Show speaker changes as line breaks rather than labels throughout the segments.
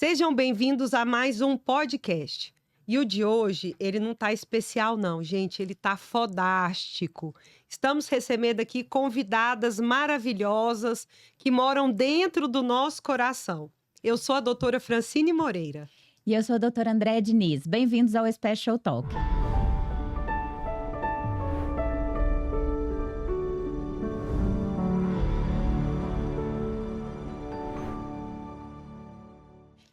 Sejam bem-vindos a mais um podcast. E o de hoje, ele não tá especial não, gente, ele tá fodástico. Estamos recebendo aqui convidadas maravilhosas que moram dentro do nosso coração. Eu sou a doutora Francine Moreira.
E eu sou a doutora Andréa Diniz. Bem-vindos ao Special Talk.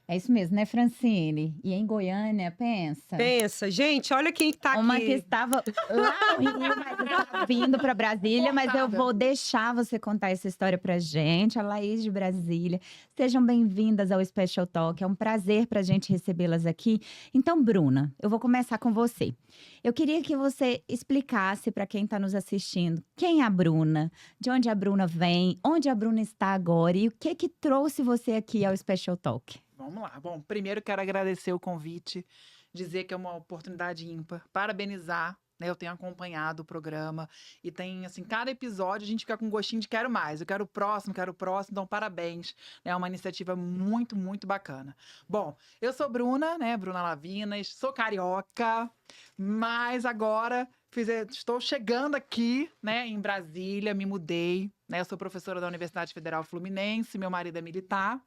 É isso mesmo, né, Francine? E em Goiânia, pensa?
Pensa, gente, olha quem tá
Uma
aqui.
que estava lá no Rio, mas estava vindo para Brasília. Mas eu vou deixar você contar essa história pra gente. A Laís de Brasília. Sejam bem-vindas ao Special Talk. É um prazer pra gente recebê-las aqui. Então, Bruna, eu vou começar com você. Eu queria que você explicasse para quem está nos assistindo quem é a Bruna, de onde a Bruna vem, onde a Bruna está agora e o que trouxe você aqui ao Special Talk.
Vamos lá. Bom, primeiro quero agradecer o convite, dizer que é uma oportunidade ímpar, parabenizar, né? Eu tenho acompanhado o programa e tem, assim, cada episódio a gente fica com gostinho de quero mais, eu quero o próximo, então parabéns. É uma iniciativa muito, muito bacana. Bom, eu sou Bruna, né? Bruna Lavinas, sou carioca, mas agora estou chegando aqui, né, em Brasília, me mudei, né? Eu sou professora da Universidade Federal Fluminense, meu marido é militar,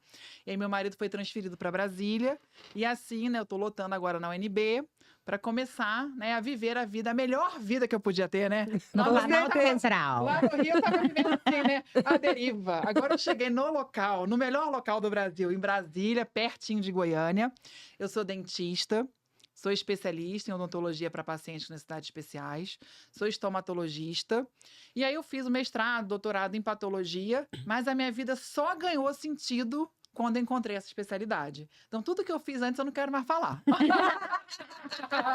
e aí meu marido foi transferido para Brasília, e assim, né, eu tô lotando agora na UNB para começar, né, a viver a vida, a melhor vida que eu podia ter, né?
No Planalto Central.
Lá no Rio eu tava vivendo assim, né, a deriva. Agora eu cheguei no local, no melhor local do Brasil, em Brasília, pertinho de Goiânia. Eu sou dentista. Sou especialista em odontologia para pacientes com necessidades especiais. Sou estomatologista. E aí eu fiz o mestrado, doutorado em patologia, mas a minha vida só ganhou sentido quando encontrei essa especialidade. Então, tudo que eu fiz antes eu não quero mais falar.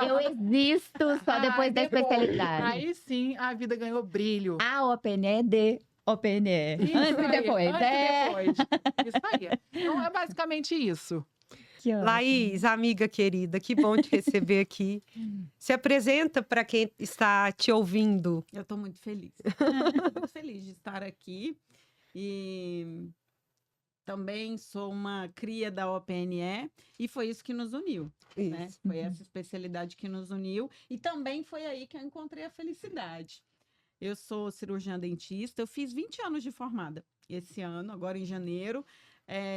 Eu existo só depois da especialidade.
Aí sim, a vida ganhou brilho.
A OPNE de OPNE.
Isso
Antes e
aí,
depois.
antes e depois. Isso aí. Então, é basicamente isso.
Laís, amiga querida, que bom te receber aqui. Se apresenta para quem está te ouvindo.
Eu estou muito feliz. Muito feliz de estar aqui. E também sou uma cria da OPNE e foi isso que nos uniu. Né? Foi essa especialidade que nos uniu. E também foi aí que eu encontrei a felicidade. Eu sou cirurgiã dentista, eu fiz 20 anos de formada esse ano, agora em janeiro.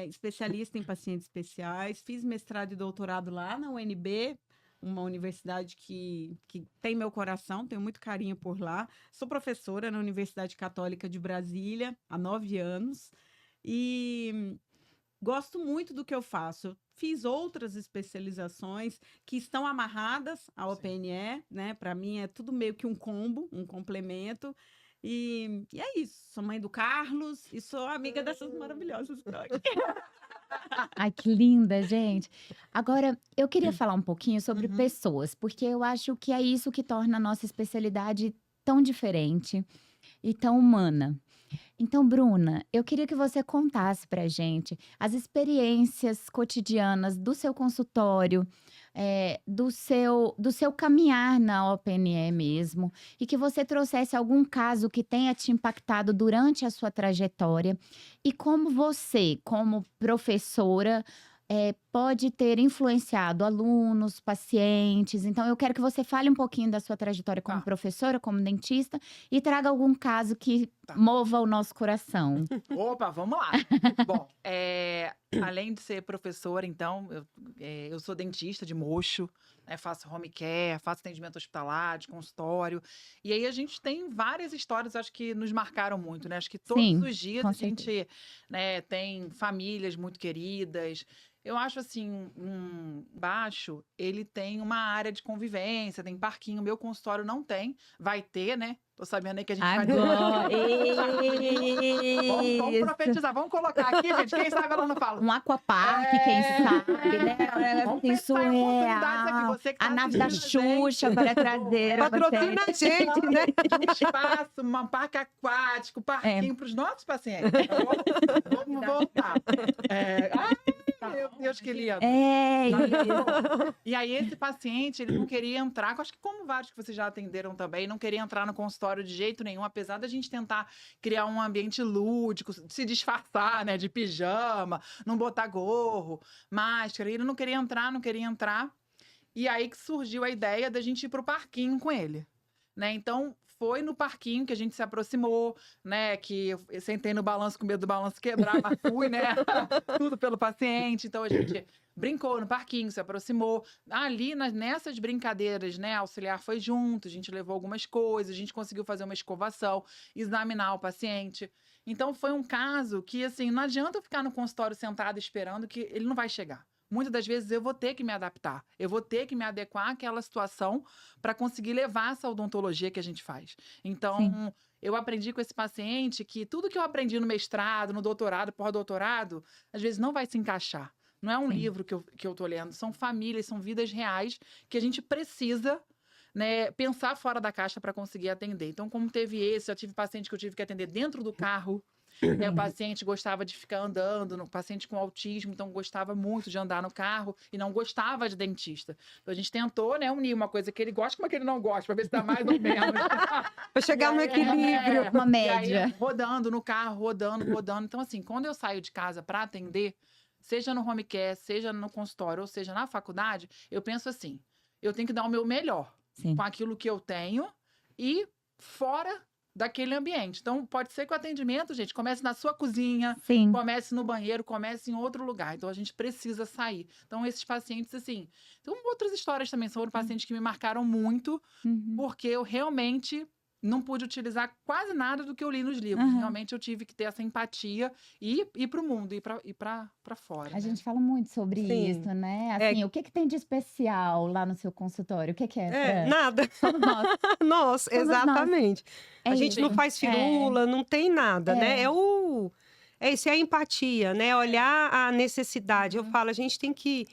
Especialista em pacientes especiais, fiz mestrado e doutorado lá na UNB, uma universidade que tem meu coração, tenho muito carinho por lá. Sou professora na Universidade Católica de Brasília há 9 anos e gosto muito do que eu faço. Fiz outras especializações que estão amarradas à OPNE, né? Para mim é tudo meio que um combo, um complemento. E é isso, sou mãe do Carlos e sou amiga dessas maravilhosas que estão aqui.
Ai, que linda, gente. Agora, eu queria falar um pouquinho sobre pessoas, porque eu acho que é isso que torna a nossa especialidade tão diferente e tão humana. Então, Bruna, eu queria que você contasse pra gente as experiências cotidianas do seu consultório, do seu caminhar na OPNE mesmo, e que você trouxesse algum caso que tenha te impactado durante a sua trajetória, e como você, como professora, pode ter influenciado alunos, pacientes. Então, eu quero que você fale um pouquinho da sua trajetória como professora, como dentista, e traga algum caso que mova o nosso coração.
Opa, vamos lá. Bom, além de ser professora, então, eu sou dentista de mocho, né, faço home care, faço atendimento hospitalar, de consultório. E aí a gente tem várias histórias, acho que nos marcaram muito, né? Acho que todos os dias a gente, né, tem famílias muito queridas. Eu acho assim, baixo, ele tem uma área de convivência, tem parquinho. Meu consultório não tem, vai ter, né? Tô sabendo aí que a gente
Agora,
vai... vamos profetizar, vamos colocar aqui, gente. Quem sabe ela não fala.
Um aquapark, quem sabe, né?
Vamos
Assim,
pensar em oportunidades aqui.
surreal.
Você que tá
A nave da
assistindo a gente.
Xuxa para trazer a
Patrocina a gente, né?
Um espaço, um parque aquático, parquinho para os nossos pacientes. Tá bom? Vamos voltar. Meu Deus, que lindo.
É,
E aí, esse paciente, ele não queria entrar, acho que como vários que vocês já atenderam também, não queria entrar no consultório de jeito nenhum, apesar da gente tentar criar um ambiente lúdico, se disfarçar, né, de pijama, não botar gorro, máscara, ele não queria entrar, não queria entrar. E aí que surgiu a ideia da gente ir pro parquinho com ele, né? Então, foi no parquinho que a gente se aproximou, né? Que eu sentei no balanço com medo do balanço quebrar, mas fui, né? Tudo pelo paciente. Então, a gente brincou no parquinho, se aproximou. Ali, nessas brincadeiras, né? A auxiliar foi junto, a gente levou algumas coisas, a gente conseguiu fazer uma escovação, examinar o paciente. Então, foi um caso que, assim, não adianta eu ficar no consultório sentado esperando que ele não vai chegar. Muitas das vezes eu vou ter que me adaptar, eu vou ter que me adequar àquela situação para conseguir levar essa odontologia que a gente faz. Então,
Sim.
eu aprendi com esse paciente que tudo que eu aprendi no mestrado, no doutorado, pós-doutorado, às vezes não vai se encaixar. Não é um
Sim.
livro que eu tô lendo, são famílias, são vidas reais que a gente precisa, né, pensar fora da caixa para conseguir atender. Então, como teve esse, eu tive paciente que eu tive que atender dentro do carro. O paciente gostava de ficar andando, paciente com autismo, então gostava muito de andar no carro e não gostava de dentista. Então a gente tentou, né, unir uma coisa que ele gosta com uma que ele não gosta, para ver se dá mais ou menos.
Pra chegar no equilíbrio.
Uma
E aí,
média.
rodando no carro, rodando. Então, assim, quando eu saio de casa para atender, seja no home care, seja no consultório, ou seja na faculdade, eu penso assim, eu tenho que dar o meu melhor
Sim.
com aquilo que eu tenho e fora daquele ambiente. Então, pode ser que o atendimento, gente, comece na sua cozinha,
Sim.
comece no banheiro, comece em outro lugar. Então, a gente precisa sair. Então, esses pacientes, assim... Então, outras histórias também são pacientes que me marcaram muito,
Uhum.
porque eu realmente não pude utilizar quase nada do que eu li nos livros.
Aham.
Realmente, eu tive que ter essa empatia e ir para o mundo, ir para fora.
A
né?
gente fala muito sobre
Sim.
isso, né?
É.
Assim, o que tem de especial lá no seu consultório? O que é, Fran?
Nada.
Somos nós.
Nossa,
Somos nós.
exatamente.
É
A gente
isso.
não faz firula, não tem nada, né?
É.
É isso, é a empatia, né? Olhar a necessidade. Eu
Uhum.
falo, a gente tem que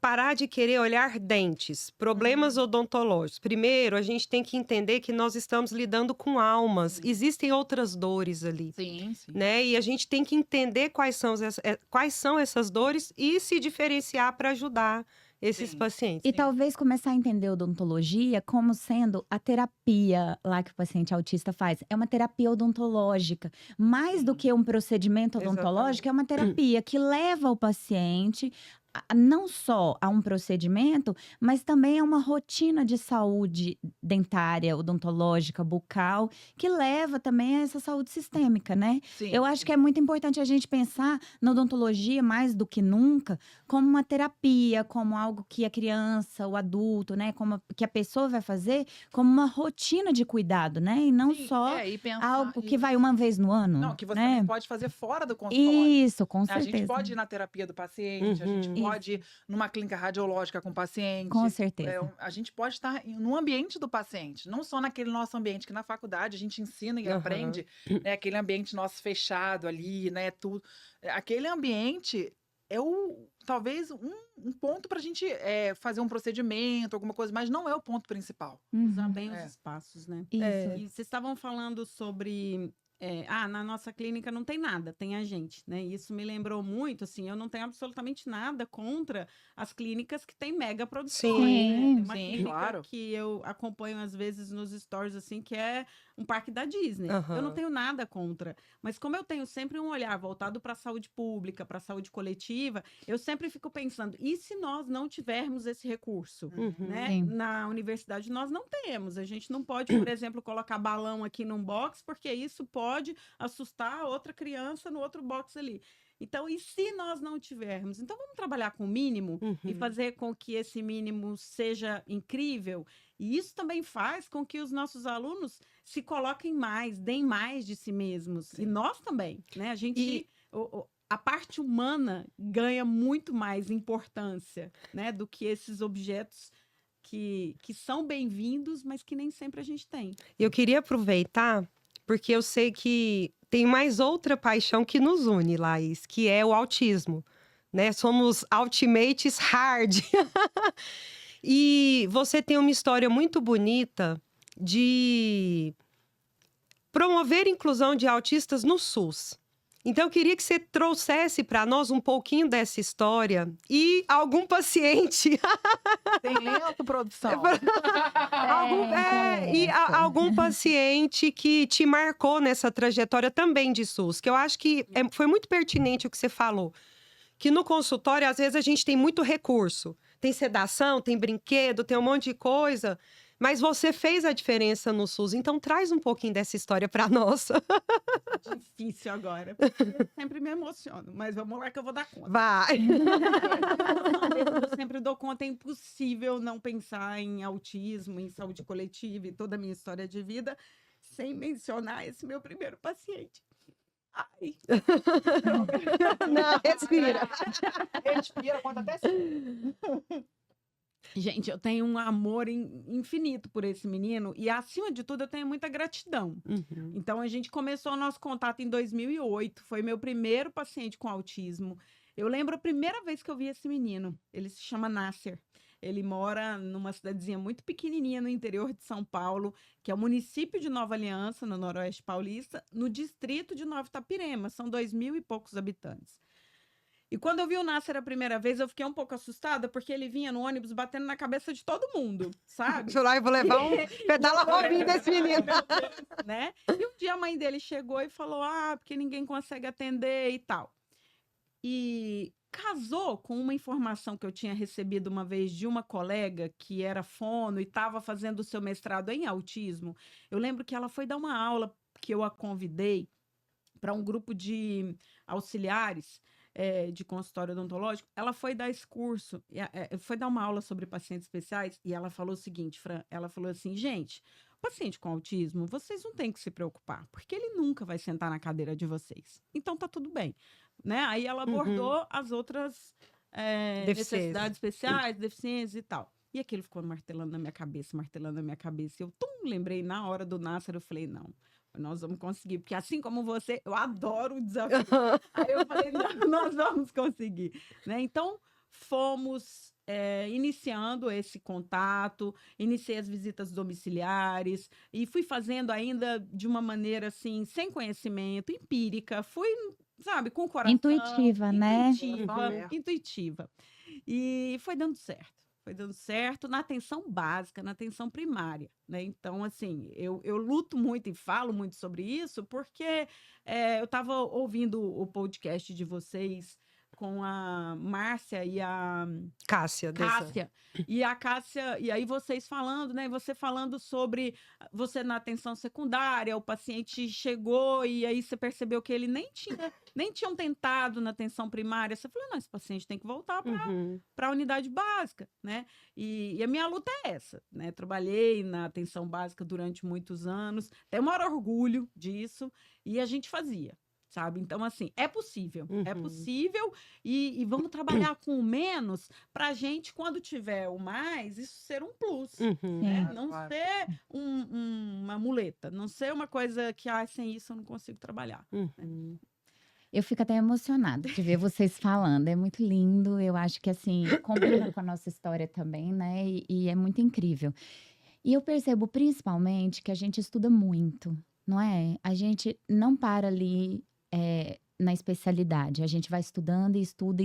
parar de querer olhar dentes, problemas odontológicos. Primeiro, a gente tem que entender que nós estamos lidando com almas.
Sim.
Existem outras dores ali,
Sim, sim.
né? E a gente tem que entender quais são essas dores e se diferenciar para ajudar esses
Sim.
pacientes.
E
Sim.
talvez começar a entender a odontologia como sendo a terapia lá que o paciente autista faz. É uma terapia odontológica. Mais do
Sim.
que um procedimento odontológico, é uma terapia que leva o paciente não só a um procedimento, mas também a uma rotina de saúde dentária, odontológica, bucal, que leva também a essa saúde sistêmica, né?
Sim,
Eu acho
sim.
que é muito importante a gente pensar na odontologia, mais do que nunca, como uma terapia, como algo que a criança, o adulto, né, que a pessoa vai fazer, como uma rotina de cuidado, né? E não
Sim,
só
e pensar
algo que
isso.
vai uma vez no ano,
Não, que você
né?
também pode fazer fora do consultório.
Isso, com
A
certeza.
gente pode ir na terapia do paciente, a gente
Uhum.
pode ir numa clínica radiológica com o paciente.
Com certeza.
A gente pode estar no ambiente do paciente, não só naquele nosso ambiente, que na faculdade a gente ensina e
Aham.
aprende, né, aquele ambiente nosso fechado ali, né, tudo. Aquele ambiente é talvez um ponto para a gente fazer um procedimento, alguma coisa, mas não é o ponto principal.
Usar
Uhum.
bem
É.
os espaços, né?
Isso.
E vocês estavam falando sobre. Na nossa clínica não tem nada, tem a gente, né? Isso me lembrou muito, assim, eu não tenho absolutamente nada contra as clínicas que têm mega produções, né?
Sim.
Tem uma
Sim,
clínica
claro.
que eu acompanho às vezes nos stories, assim, que é um parque da Disney.
Aham.
Eu não tenho nada contra, mas como eu tenho sempre um olhar voltado para a saúde pública, para a saúde coletiva, eu sempre fico pensando, e se nós não tivermos esse recurso?
Uhum.
Né?
Sim.
Na universidade nós não temos. A gente não pode, por exemplo, colocar balão aqui num box, porque isso pode assustar outra criança no outro box ali. Então, e se nós não tivermos? Então, vamos trabalhar com o mínimo e
Uhum.
fazer com que esse mínimo seja incrível. E isso também faz com que os nossos alunos se coloquem mais, deem mais de si mesmos.
Sim.
E nós também, né? A gente...
E-
A parte humana ganha muito mais importância, né, do que esses objetos que são bem-vindos, mas que nem sempre a gente tem.
Eu queria aproveitar, porque eu sei que tem mais outra paixão que nos une, Laís, que é o autismo, né? Somos ultimates hard. E você tem uma história muito bonita de promover a inclusão de autistas no SUS. Então, eu queria que você trouxesse para nós um pouquinho dessa história e algum paciente,
Tem lenço, produção?
algum paciente que te marcou nessa trajetória também de SUS, que eu acho que foi muito pertinente o que você falou, que no consultório, às vezes, a gente tem muito recurso. Tem sedação, tem brinquedo, tem um monte de coisa, mas você fez a diferença no SUS, então traz um pouquinho dessa história para nós.
Difícil agora, porque eu sempre me emociono, mas vamos lá que eu vou dar conta.
Vai!
Eu sempre dou conta, é impossível não pensar em autismo, em saúde coletiva e toda a minha história de vida, sem mencionar esse meu primeiro paciente. Ai.
Não, respira.
Respira, conta até 5.
Gente, eu tenho um amor infinito por esse menino e, acima de tudo, eu tenho muita gratidão.
Uhum.
Então, a gente começou o nosso contato em 2008, foi meu primeiro paciente com autismo. Eu lembro a primeira vez que eu vi esse menino, ele se chama Nasser. Ele mora numa cidadezinha muito pequenininha no interior de São Paulo, que é o município de Nova Aliança, no Noroeste Paulista, no distrito de Nova Itapirema. São 2.000 e poucos habitantes. E quando eu vi o Nasser a primeira vez, eu fiquei um pouco assustada, porque ele vinha no ônibus batendo na cabeça de todo mundo, sabe?
Deixa eu lá, eu vou levar um pedala Robin desse menino.
Né? E um dia a mãe dele chegou e falou, porque ninguém consegue atender e tal. E casou com uma informação que eu tinha recebido uma vez de uma colega que era fono e estava fazendo o seu mestrado em autismo. Eu lembro que ela foi dar uma aula que eu a convidei para um grupo de auxiliares de consultório odontológico. Ela foi dar esse curso, foi dar uma aula sobre pacientes especiais e ela falou o seguinte, Fran, ela falou assim, gente, paciente com autismo, vocês não têm que se preocupar, porque ele nunca vai sentar na cadeira de vocês. Então tá tudo bem. Né? Aí ela abordou as outras necessidades especiais, deficiências e tal. E aquilo ficou martelando na minha cabeça. E eu lembrei na hora do Nasser, eu falei, não, nós vamos conseguir. Porque assim como você, eu adoro o desafio. Aí eu falei, não, nós vamos conseguir. Né? Então, fomos iniciando esse contato, iniciei as visitas domiciliares e fui fazendo ainda de uma maneira assim, sem conhecimento, empírica. Fui, sabe, com o coração.
Intuitiva, né?
Intuitiva. E foi dando certo. Foi dando certo na atenção básica, na atenção primária, né? Então, assim, eu luto muito e falo muito sobre isso porque eu estava ouvindo o podcast de vocês com a Márcia e a
Cássia.
E a Cássia, e aí vocês falando, né? Você falando sobre você na atenção secundária, o paciente chegou e aí você percebeu que ele nem tinham tentado na atenção primária. Você falou, não, esse paciente tem que voltar para a unidade básica, né? E a minha luta é essa, né? Trabalhei na atenção básica durante muitos anos, tenho o maior orgulho disso, e a gente fazia. Sabe? Então, assim, é possível e vamos trabalhar com o menos para a gente, quando tiver o mais, isso ser um plus, né? Não ser uma muleta, não ser uma coisa que, sem isso eu não consigo trabalhar.
Eu fico até emocionada de ver vocês falando, é muito lindo, eu acho que, assim, combina com a nossa história também, né? E é muito incrível. E eu percebo, principalmente, que a gente estuda muito, não é? A gente não para ali na especialidade. A gente vai estudando e estuda.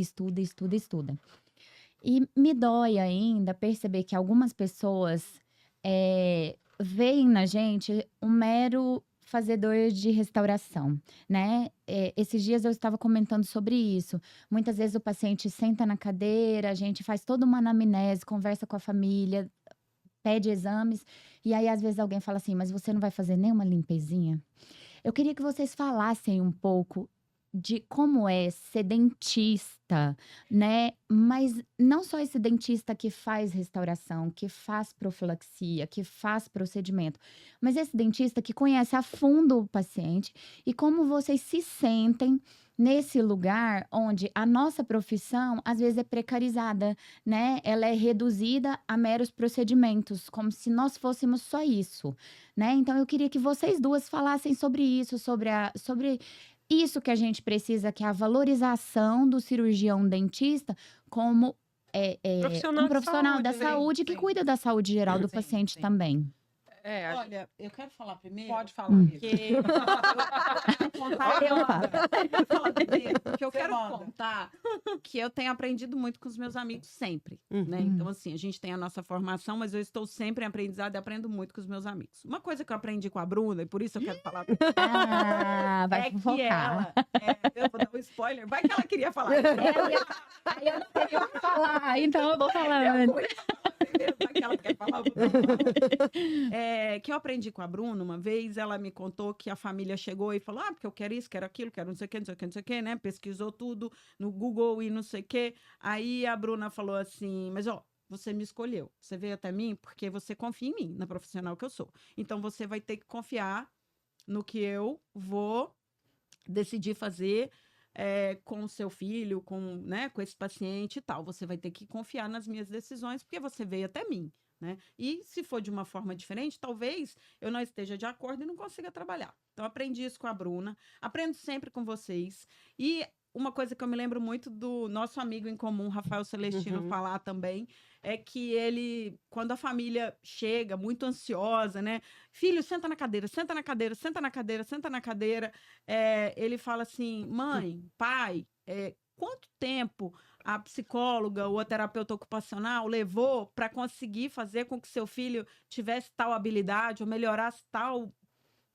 E me dói ainda perceber que algumas pessoas veem na gente um mero fazedor de restauração, né? Esses dias eu estava comentando sobre isso. Muitas vezes o paciente senta na cadeira, a gente faz toda uma anamnese, conversa com a família, pede exames, e aí às vezes alguém fala assim, mas você não vai fazer nenhuma limpezinha? Eu queria que vocês falassem um pouco de como é ser dentista, né? Mas não só esse dentista que faz restauração, que faz profilaxia, que faz procedimento, mas esse dentista que conhece a fundo o paciente e como vocês se sentem nesse lugar onde a nossa profissão, às vezes, é precarizada, né? Ela é reduzida a meros procedimentos, como se nós fôssemos só isso, né? Então, eu queria que vocês duas falassem sobre isso, sobre isso que a gente precisa, que é a valorização do cirurgião dentista como um profissional da saúde que cuida da saúde geral do paciente também.
Olha, eu quero falar primeiro.
Pode falar, amiga.
Porque eu quero contar que eu tenho aprendido muito com os meus amigos sempre, né? Então, assim, a gente tem a nossa formação, mas eu estou sempre em aprendizado e aprendo muito com os meus amigos. Uma coisa que eu aprendi com a Bruna, e por isso eu quero falar
Vai
que
focar.
eu vou dar um spoiler, vai que ela queria falar.
Aí eu não tenho o que falar, então eu vou falando.
Vai que ela quer falar, que eu aprendi com a Bruna uma vez, ela me contou que a família chegou e falou, porque eu quero isso, quero aquilo, quero não sei o que, não sei o que, não sei o que, né? Pesquisou tudo no Google e não sei o que. Aí a Bruna falou assim, mas você me escolheu, você veio até mim porque você confia em mim, na profissional que eu sou. Então você vai ter que confiar no que eu vou decidir fazer com o seu filho, com esse paciente e tal. Você vai ter que confiar nas minhas decisões, porque você veio até mim, né? E se for de uma forma diferente, talvez eu não esteja de acordo e não consiga trabalhar. Então, aprendi isso com a Bruna, aprendo sempre com vocês. E uma coisa que eu me lembro muito do nosso amigo em comum, Rafael Celestino, falar também, é que ele, quando a família chega muito ansiosa, né? Filho, senta na cadeira, senta na cadeira, senta na cadeira, senta na cadeira. Ele fala assim, mãe, pai, quanto tempo a psicóloga ou a terapeuta ocupacional levou para conseguir fazer com que seu filho tivesse tal habilidade ou melhorasse tal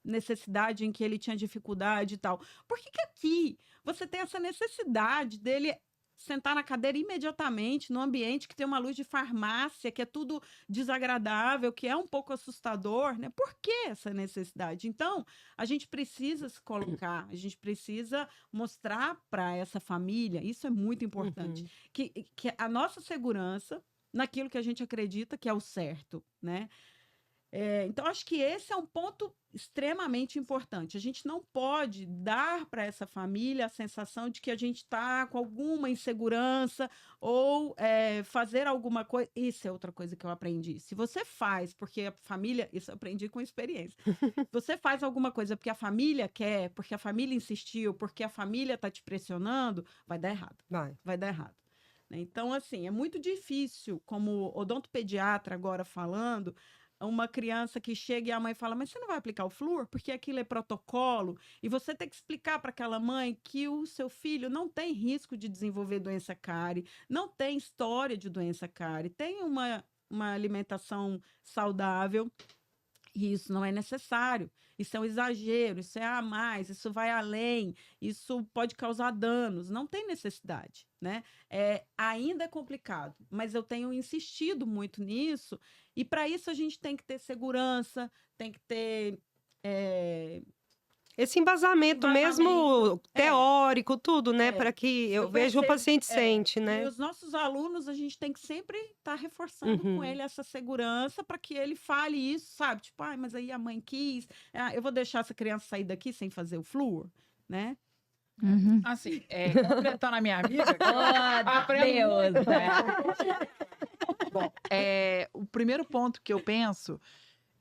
necessidade em que ele tinha dificuldade e tal. Por que aqui você tem essa necessidade dele sentar na cadeira imediatamente, num ambiente que tem uma luz de farmácia, que é tudo desagradável, que é um pouco assustador, né? Por que essa necessidade? Então, a gente precisa se colocar, a gente precisa mostrar para essa família, isso é muito importante, que a nossa segurança naquilo que a gente acredita que é o certo, né? Então, acho que esse é um ponto extremamente importante. A gente não pode dar para essa família a sensação de que a gente está com alguma insegurança ou fazer alguma coisa. Isso é outra coisa que eu aprendi. Se você faz porque a família... Isso eu aprendi com experiência. Você faz alguma coisa porque a família quer, porque a família insistiu, porque a família está te pressionando, vai dar errado. Vai dar errado. Então, assim, é muito difícil, como odontopediatra agora falando... Uma criança que chega e a mãe fala, mas você não vai aplicar o flúor? Porque aquilo é protocolo. E você tem que explicar para aquela mãe que o seu filho não tem risco de desenvolver doença cárie, não tem história de doença cárie, tem uma alimentação saudável. E isso não é necessário, isso é um exagero, isso é a mais, isso vai além, isso pode causar danos, não tem necessidade, né? Ainda é complicado, mas eu tenho insistido muito nisso, e para isso a gente tem que ter segurança, tem que ter...
Esse embasamento mesmo teórico, tudo, né? Para que eu veja o paciente sente, né?
E os nossos alunos, a gente tem que sempre estar reforçando com ele essa segurança para que ele fale isso, sabe? Tipo, mas aí a mãe quis, eu vou deixar essa criança sair daqui sem fazer o flúor, né?
Assim, completando a minha amiga...
Deus!
Bom, o primeiro ponto que eu penso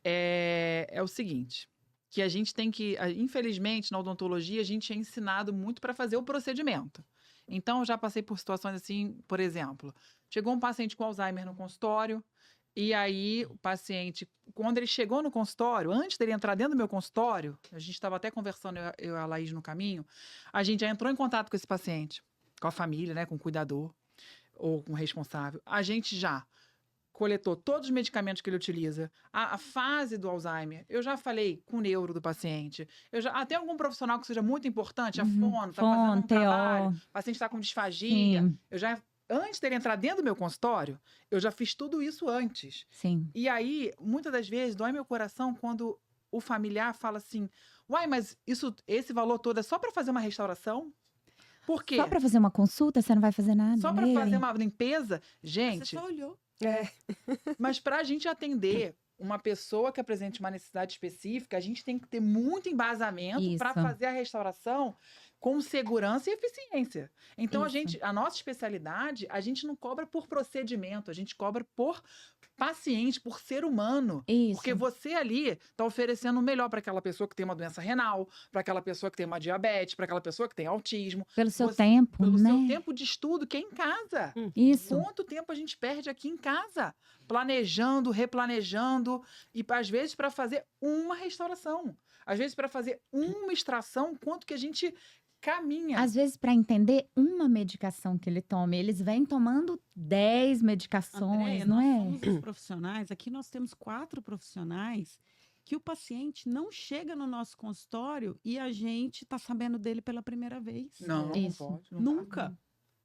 é o seguinte... que a gente tem que, infelizmente, na odontologia, a gente é ensinado muito para fazer o procedimento. Então, eu já passei por situações assim, por exemplo, chegou um paciente com Alzheimer no consultório, e aí o paciente, quando ele chegou no consultório, antes dele entrar dentro do meu consultório, a gente estava até conversando, eu e a Laís no caminho, a gente já entrou em contato com esse paciente, com a família, né, com o cuidador, ou com o responsável. A gente já coletou todos os medicamentos que ele utiliza, a fase do Alzheimer. Eu já falei com o neuro do paciente. Até algum profissional que seja muito importante, a fono, está fazendo um trabalho, o paciente está com disfagia. Sim. Antes dele entrar dentro do meu consultório, eu já fiz tudo isso antes.
Sim.
E aí, muitas das vezes, dói meu coração quando o familiar fala assim, uai, mas esse valor todo é só para fazer uma restauração? Por quê?
Só para fazer uma consulta, você não vai fazer nada?
Só para fazer uma limpeza? Gente...
Você só olhou.
Mas para a gente atender uma pessoa que apresente uma necessidade específica, a gente tem que ter muito embasamento para fazer a restauração com segurança e eficiência. Então,
Isso.
a nossa especialidade, a gente não cobra por procedimento, a gente cobra por paciente, por ser humano.
Isso.
Porque você ali está oferecendo o melhor para aquela pessoa que tem uma doença renal, para aquela pessoa que tem uma diabetes, para aquela pessoa que tem autismo.
Pelo seu
Você-
tempo,
Pelo
né?
seu tempo de estudo, que é em casa.
Isso.
Quanto tempo a gente perde aqui em casa? Planejando, replanejando, e às vezes para fazer uma restauração. Às vezes para fazer uma extração, quanto que a gente caminha.
Às vezes, para entender uma medicação que ele tome, eles vêm tomando 10 medicações,
Andréia,
não
nós
é?
somos os profissionais, aqui nós temos 4 profissionais que o paciente não chega no nosso consultório e a gente está sabendo dele pela primeira vez.
Não,
Isso.
não pode. Não
Nunca.
dá.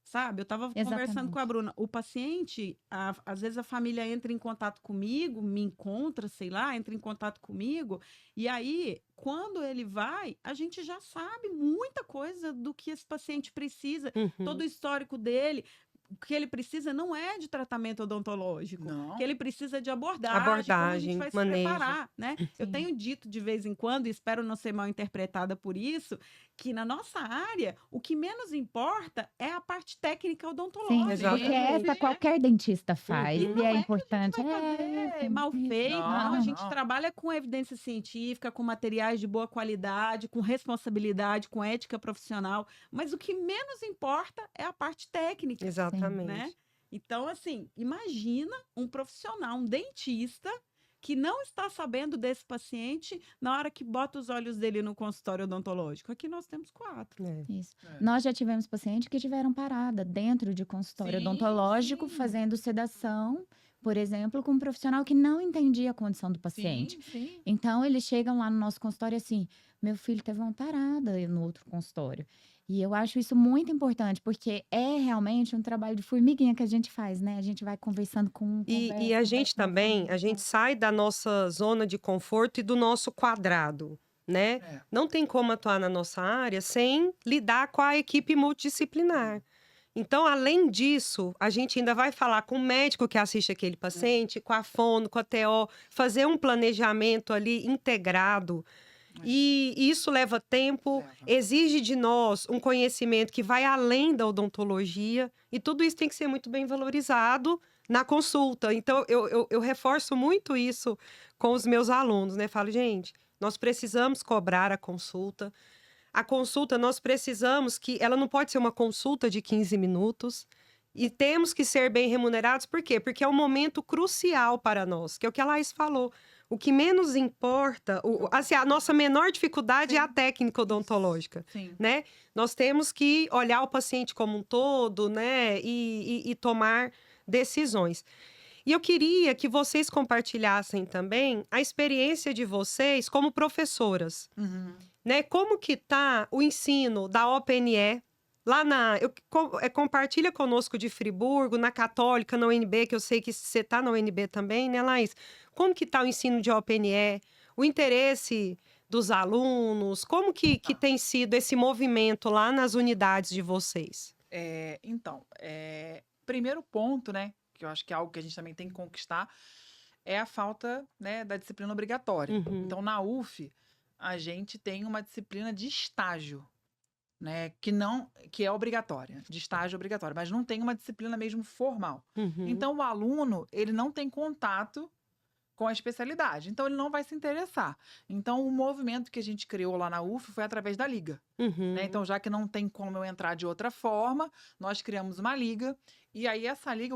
Sabe, eu estava conversando
Exatamente.
com a Bruna. O paciente, às vezes a família entra em contato comigo, me encontra, sei lá, entra em contato comigo, e aí, quando ele vai, a gente já sabe muita coisa do que esse paciente precisa, todo o histórico dele. O que ele precisa não é de tratamento odontológico.
Não.
Que ele precisa de abordagem,
Abordagem,
como a gente vai
manejo.
se preparar, né? Eu
Sim.
tenho dito de vez em quando, e espero não ser mal interpretada por isso, que na nossa área, o que menos importa é a parte técnica
Sim,
odontológica.
Exatamente.
porque essa qualquer dentista faz.
Uhum.
E
Não
é
é que
importante.
a gente vai fazer mal feito.
Não,
A gente
não.
trabalha com evidência científica, com materiais de boa qualidade, com responsabilidade, com ética profissional. Mas o que menos importa é a parte técnica,
Exatamente.
né? Então, assim, imagina um profissional, um dentista, que não está sabendo desse paciente na hora que bota os olhos dele no consultório odontológico. Aqui nós temos 4.
É.
Isso.
É.
Nós já tivemos pacientes que tiveram parada dentro de consultório
Sim,
odontológico,
sim.
fazendo sedação, por exemplo, com um profissional que não entendia a condição do paciente.
Sim, sim.
Então, eles chegam lá no nosso consultório assim: meu filho teve uma parada no outro consultório. E eu acho isso muito importante, porque é realmente um trabalho de formiguinha que a gente faz, né? A gente vai conversando com
E a gente também, a gente sai da nossa zona de conforto e do nosso quadrado, né?
É.
Não tem como atuar na nossa área sem lidar com a equipe multidisciplinar. Então, além disso, a gente ainda vai falar com o médico que assiste aquele paciente, com a fono, com a TO, fazer um planejamento ali integrado. E isso leva tempo,
Leva.
exige de nós um conhecimento que vai além da odontologia, e tudo isso tem que ser muito bem valorizado na consulta. Então, eu reforço muito isso com os meus alunos, né? Falo, gente, nós precisamos cobrar a consulta. A consulta, nós precisamos que ela não pode ser uma consulta de 15 minutos. E temos que ser bem remunerados, por quê? Porque é um momento crucial para nós, que é o que a Laís falou. O que menos importa, assim, a nossa menor dificuldade é a técnica odontológica,
Sim.
né? Nós temos que olhar o paciente como um todo, né? E tomar decisões. E eu queria que vocês compartilhassem também a experiência de vocês como professoras,
Uhum.
né? Como que tá o ensino da OPNE lá compartilha conosco de Friburgo, na Católica, na UNB, que eu sei que você tá na UNB também, né, Laís? Como que tá o ensino de OPNE? O interesse dos alunos? Como que tem sido esse movimento lá nas unidades de vocês?
Então, primeiro ponto, né, que eu acho que é algo que a gente também tem que conquistar, é a falta, né, da disciplina obrigatória.
Uhum.
Então, na UF, a gente tem uma disciplina de estágio, né, que é obrigatória, de estágio obrigatório, mas não tem uma disciplina mesmo formal.
Uhum.
Então, o aluno, ele não tem contato com a especialidade, então ele não vai se interessar. Então, o movimento que a gente criou lá na UF foi através da liga,
Uhum.
né? Então, já que não tem como eu entrar de outra forma, nós criamos uma liga, e aí essa liga,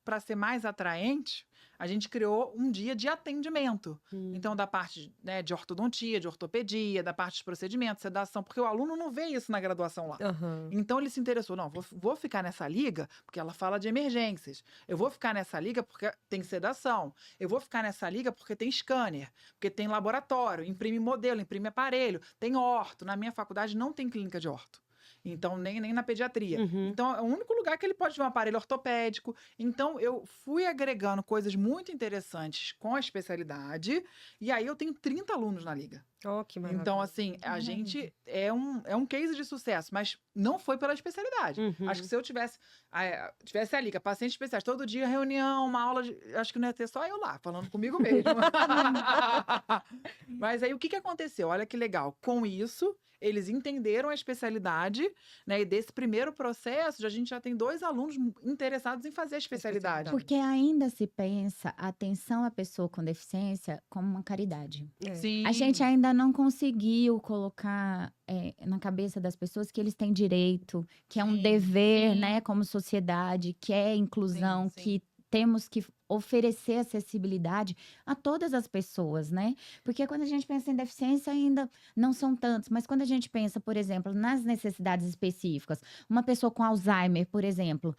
para ser mais atraente, a gente criou um dia de atendimento. Então, da parte, né, de ortodontia, de ortopedia, da parte de procedimentos, sedação, porque o aluno não vê isso na graduação lá.
Uhum.
Então ele se interessou, não, vou ficar nessa liga porque ela fala de emergências. Eu vou ficar nessa liga porque tem sedação. Eu vou ficar nessa liga porque tem scanner, porque tem laboratório, imprime modelo, imprime aparelho, tem orto. Na minha faculdade não tem clínica de orto. Então, nem na pediatria.
Uhum.
Então, é o único lugar que ele pode ver um aparelho ortopédico. Então, eu fui agregando coisas muito interessantes com a especialidade. E aí, eu tenho 30 alunos na liga.
Oh, que maravilha.
Então, assim, a gente é um case de sucesso, mas não foi pela especialidade.
Uhum.
Acho que se eu tivesse a liga, pacientes especiais, todo dia, reunião, uma aula, acho que não ia ter só eu lá, falando comigo mesmo. Mas aí, o que aconteceu? Olha que legal. Com isso, eles entenderam a especialidade, né? E desse primeiro processo, a gente já tem 2 alunos interessados em fazer a especialidade.
Porque ainda se pensa a atenção à pessoa com deficiência como uma caridade.
Sim.
A gente ainda não conseguiu colocar na cabeça das pessoas que eles têm direito, que é um
Sim,
dever,
sim.
né, como sociedade, que é inclusão,
Sim, sim.
que temos que oferecer acessibilidade a todas as pessoas, né? Porque quando a gente pensa em deficiência, ainda não são tantos, mas quando a gente pensa, por exemplo, nas necessidades específicas, uma pessoa com Alzheimer, por exemplo,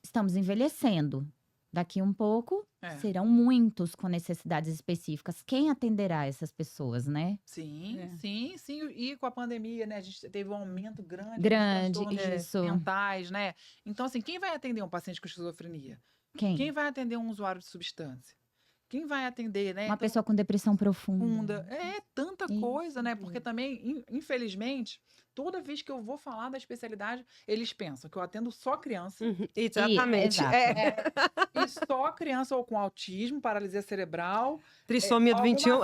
estamos envelhecendo. Daqui um pouco,
É.
serão muitos com necessidades específicas. Quem atenderá essas pessoas, né?
Sim,
É.
sim, sim. E com a pandemia, né? A gente teve um aumento grande,
Grande,
de transtornos
isso.
mentais, né? Então, assim, quem vai atender um paciente com esquizofrenia? Quem vai atender um usuário de substância? Quem vai atender, né?
Uma
Então,
pessoa com depressão profunda.
funda. É tanta
Isso.
coisa, né? Porque também, infelizmente, toda vez que eu vou falar da especialidade, eles pensam que eu atendo só criança.
Exatamente.
exato.
E só criança ou com autismo, paralisia cerebral,
Trissomia do 21.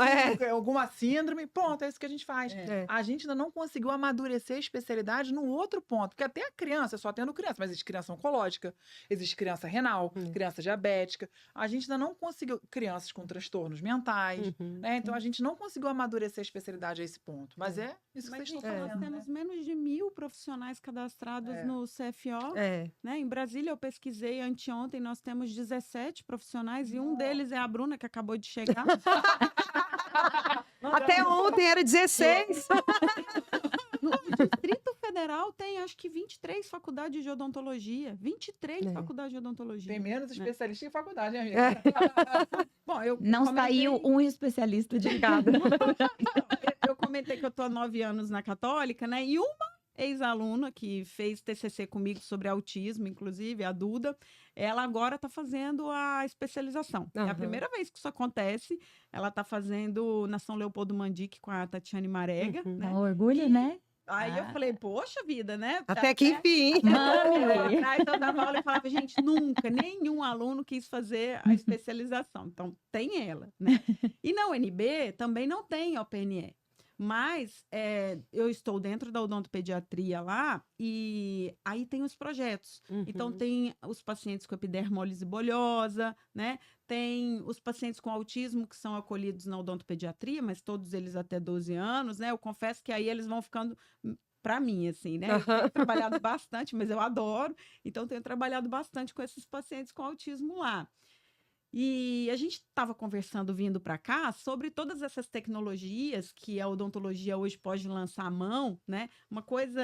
alguma síndrome. Ponto, é isso que a gente faz.
É.
A gente ainda não conseguiu amadurecer a especialidade no outro ponto. Porque até a criança, eu só atendo criança, mas existe criança oncológica, existe criança renal, criança diabética. A gente ainda não conseguiu. Crianças com transtornos mentais. Né? Então a gente não conseguiu amadurecer a especialidade a esse ponto. Mas é isso que
Mas,
vocês
gente,
estão
nós
falando.
temos menos de 1.000 profissionais cadastrados no CFO. Né? Em Brasília, eu pesquisei anteontem, nós temos 17 profissionais e um deles é a Bruna, que acabou de chegar.
Até ontem era 16.
No Distrito Federal tem, acho que 23 faculdades de odontologia. 23 faculdades de odontologia.
Tem menos
né?
especialista em faculdade, né, amiga?
Bom, eu
Não
comentei-
saiu um especialista de cada.
Eu comentei que eu tô há 9 anos na Católica, né? E uma ex-aluna que fez TCC comigo sobre autismo, inclusive, a Duda, ela agora está fazendo a especialização. É a
Aham.
primeira vez que isso acontece. Ela está fazendo na São Leopoldo Mandique com a Tatiane Marega,
Uhum.
Dá
né?
um orgulho, né?
Aí eu
Ah.
falei, poxa vida, né?
Até que enfim.
Mami!
Atrás eu dava aula e falava, gente, nunca, nenhum aluno quis fazer a especialização. Então, tem ela, né? E na UNB também não tem OPNE. Mas eu estou dentro da odontopediatria lá e aí tem os projetos. Então, tem os pacientes com epidermólise bolhosa, né? Tem os pacientes com autismo que são acolhidos na odontopediatria, mas todos eles até 12 anos, né? Eu confesso que aí eles vão ficando para mim, assim, né? Eu tenho trabalhado bastante, mas eu adoro. Então, tenho trabalhado bastante com esses pacientes com autismo lá. E a gente estava conversando vindo para cá sobre todas essas tecnologias que a odontologia hoje pode lançar à mão, né? Uma coisa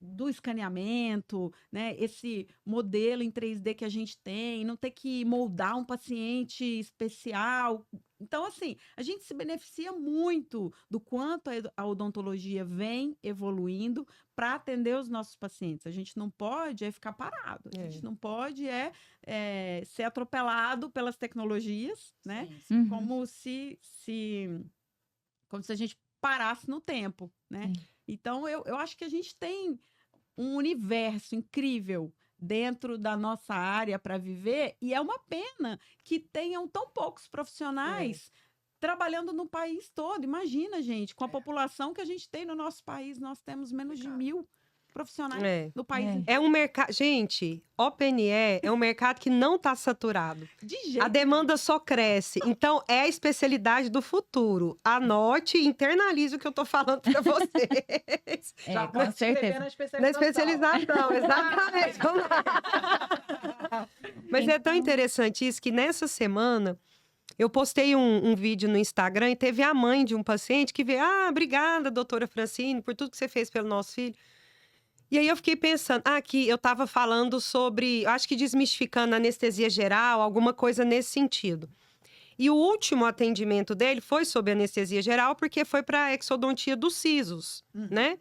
do escaneamento, né? Esse modelo em 3D que a gente tem, não ter que moldar um paciente especial. Então, assim, a gente se beneficia muito do quanto a odontologia vem evoluindo para atender os nossos pacientes. A gente não pode ficar parado, a gente não pode ser atropelado pelas tecnologias, né?
Sim, sim.
Uhum.
Como se a gente parasse no tempo, né?
Sim.
Então, eu acho que a gente tem um universo incrível dentro da nossa área para viver, e é uma pena que tenham tão poucos profissionais trabalhando no país todo. Imagina, gente, com a população que a gente tem no nosso país, nós temos menos de 1.000 profissionais no país inteiro.
É um mercado. Gente, OPNE é um mercado que não está saturado.
De jeito
A demanda só cresce. Então, é a especialidade do futuro. Anote e internalize o que eu estou falando para vocês.
Já
com
pode se inscrever
certeza.
na
Na
especialização.
especialização, exatamente. Vamos lá. Mas é tão interessante isso que nessa semana eu postei um vídeo no Instagram e teve a mãe de um paciente que veio, obrigada, doutora Francine, por tudo que você fez pelo nosso filho. E aí eu fiquei pensando, aqui eu estava falando sobre, acho que desmistificando anestesia geral, alguma coisa nesse sentido. E o último atendimento dele foi sobre anestesia geral, porque foi para a exodontia dos sisos, né?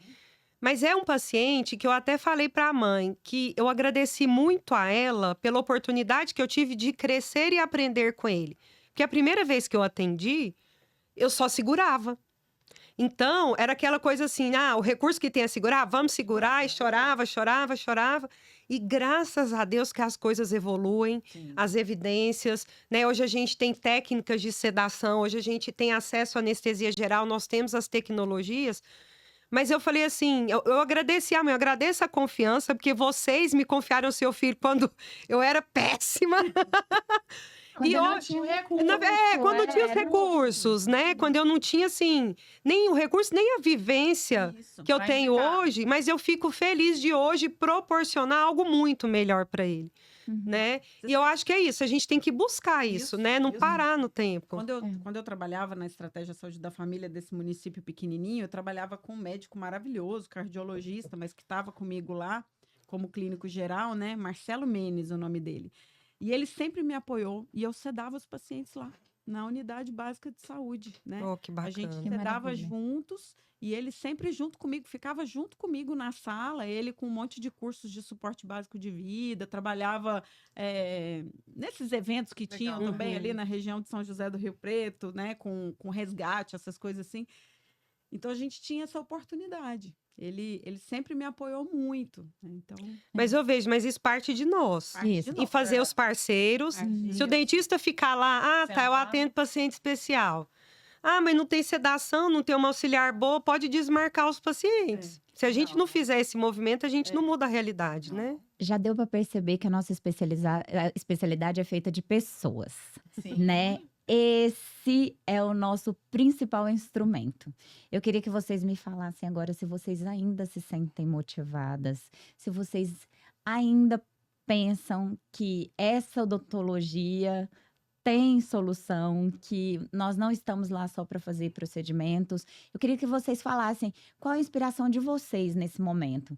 Mas é um paciente que eu até falei para a mãe que eu agradeci muito a ela pela oportunidade que eu tive de crescer e aprender com ele. Porque a primeira vez que eu atendi, eu só segurava. Então, era aquela coisa assim, o recurso que tem é segurar, vamos segurar, e chorava. E graças a Deus que as coisas evoluem, as evidências, né? Hoje a gente tem técnicas de sedação, hoje a gente tem acesso à anestesia geral, nós temos as tecnologias, Mas eu falei assim, eu agradeci a mãe, eu agradeço a confiança, porque vocês me confiaram o seu filho quando eu era péssima.
Quando
E
eu não
hoje,
tinha recurso,
quando eu tinha os recursos, né? Quando eu não tinha, assim, nem o recurso, nem a vivência
Isso,
que eu
pra
tenho
indicar.
hoje, mas eu fico feliz de hoje proporcionar algo muito melhor para ele,
Uhum.
né? E eu acho que é isso, a gente tem que buscar isso,
Isso,
né? Não
isso.
parar no tempo.
Quando eu trabalhava na Estratégia Saúde da Família desse município pequenininho, eu trabalhava com um médico maravilhoso, cardiologista, mas que estava comigo lá como clínico geral, né? Marcelo Menes, o nome dele. E ele sempre me apoiou e eu sedava os pacientes lá, na unidade básica de saúde, né?
Oh, que
A gente
bacana.
Que
sedava
maravilha.
juntos e ele sempre junto comigo, ficava junto comigo na sala, ele com um monte de cursos de suporte básico de vida, trabalhava nesses eventos que tinham
Legal.
também ali
Uhum.
na região de São José do Rio Preto, né, com resgate, essas coisas assim. Então a gente tinha essa oportunidade. Ele sempre me apoiou muito, né? Então,
Mas eu vejo, mas isso parte de nós.
parte de
Isso.
E
nós.
fazer os parceiros. Se o dentista ficar lá, tá, eu
Sentado.
atendo paciente especial. Ah, mas não tem sedação, não tem uma auxiliar boa, pode desmarcar os pacientes. Se a gente não fizer esse movimento, a gente não muda a realidade, né?
Já deu para perceber que a nossa especialidade é feita de pessoas,
Sim.
né? Esse é o nosso principal instrumento. Eu queria que vocês me falassem agora se vocês ainda se sentem motivadas, se vocês ainda pensam que essa odontologia tem solução, que nós não estamos lá só para fazer procedimentos. Eu queria que vocês falassem qual a inspiração de vocês nesse momento.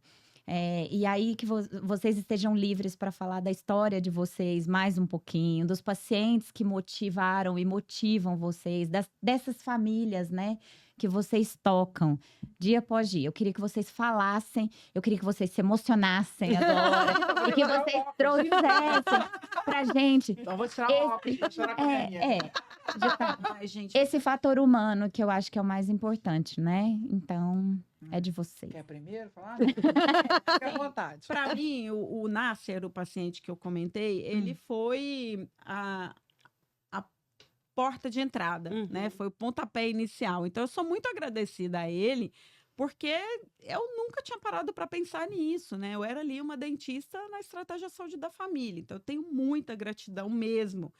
E aí que vocês estejam livres para falar da história de vocês mais um pouquinho, dos pacientes que motivaram e motivam vocês, dessas famílias, né, que vocês tocam dia após dia. Eu queria que vocês falassem, eu queria que vocês se emocionassem agora e que vocês trouxessem pra gente
Então, vou tirar o óculos, vou chorar com a minha.
já tá.
Ai, gente,
Esse fator humano que eu acho que é o mais importante, né? Então, é de vocês.
Quer primeiro falar? Fica à vontade.
para mim, o Nasser, o paciente que eu comentei, ele foi a porta de entrada,
Uhum.
né? Foi o pontapé inicial. Então, eu sou muito agradecida a ele, porque eu nunca tinha parado para pensar nisso, né? Eu era ali uma dentista na Estratégia Saúde da Família. Então, eu tenho muita gratidão mesmo.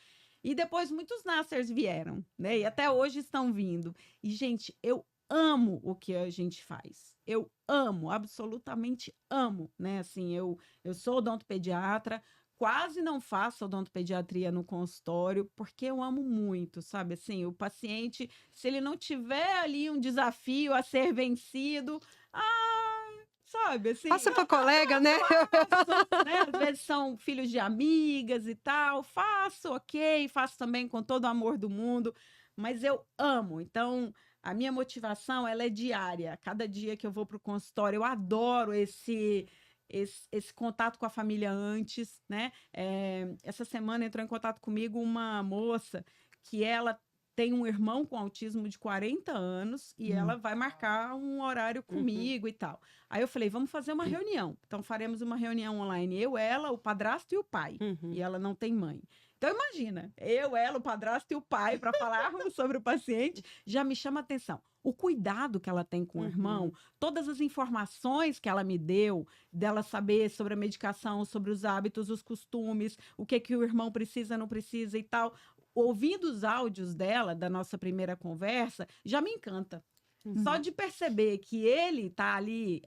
E depois, muitos Nassers vieram, né? E até hoje estão vindo. E, gente, eu amo o que a gente faz. Eu amo, absolutamente amo, né? Assim, eu sou odontopediatra, quase não faço odontopediatria no consultório, porque eu amo muito, sabe? Assim, o paciente, se ele não tiver ali um desafio a ser vencido, sabe? Assim,
Passa para colega, né?
né? Às vezes são filhos de amigas e tal. Faço, ok, faço também com todo o amor do mundo, mas eu amo. Então, a minha motivação, ela é diária. Cada dia que eu vou para o consultório, eu adoro esse contato com a família antes, né? Essa semana entrou em contato comigo uma moça que ela tem um irmão com autismo de 40 anos e ela vai marcar um horário comigo e tal. Aí eu falei, vamos fazer uma reunião. Então, faremos uma reunião online. Eu, ela, o padrasto e o pai.
Uhum.
E ela não tem mãe. Então, imagina, eu, ela, o padrasto e o pai, para falarmos sobre o paciente, já me chama a atenção. O cuidado que ela tem com o irmão, todas as informações que ela me deu, dela saber sobre a medicação, sobre os hábitos, os costumes, o que o irmão precisa, não precisa e tal. Ouvindo os áudios dela, da nossa primeira conversa, já me encanta. Só de perceber que ele está ali...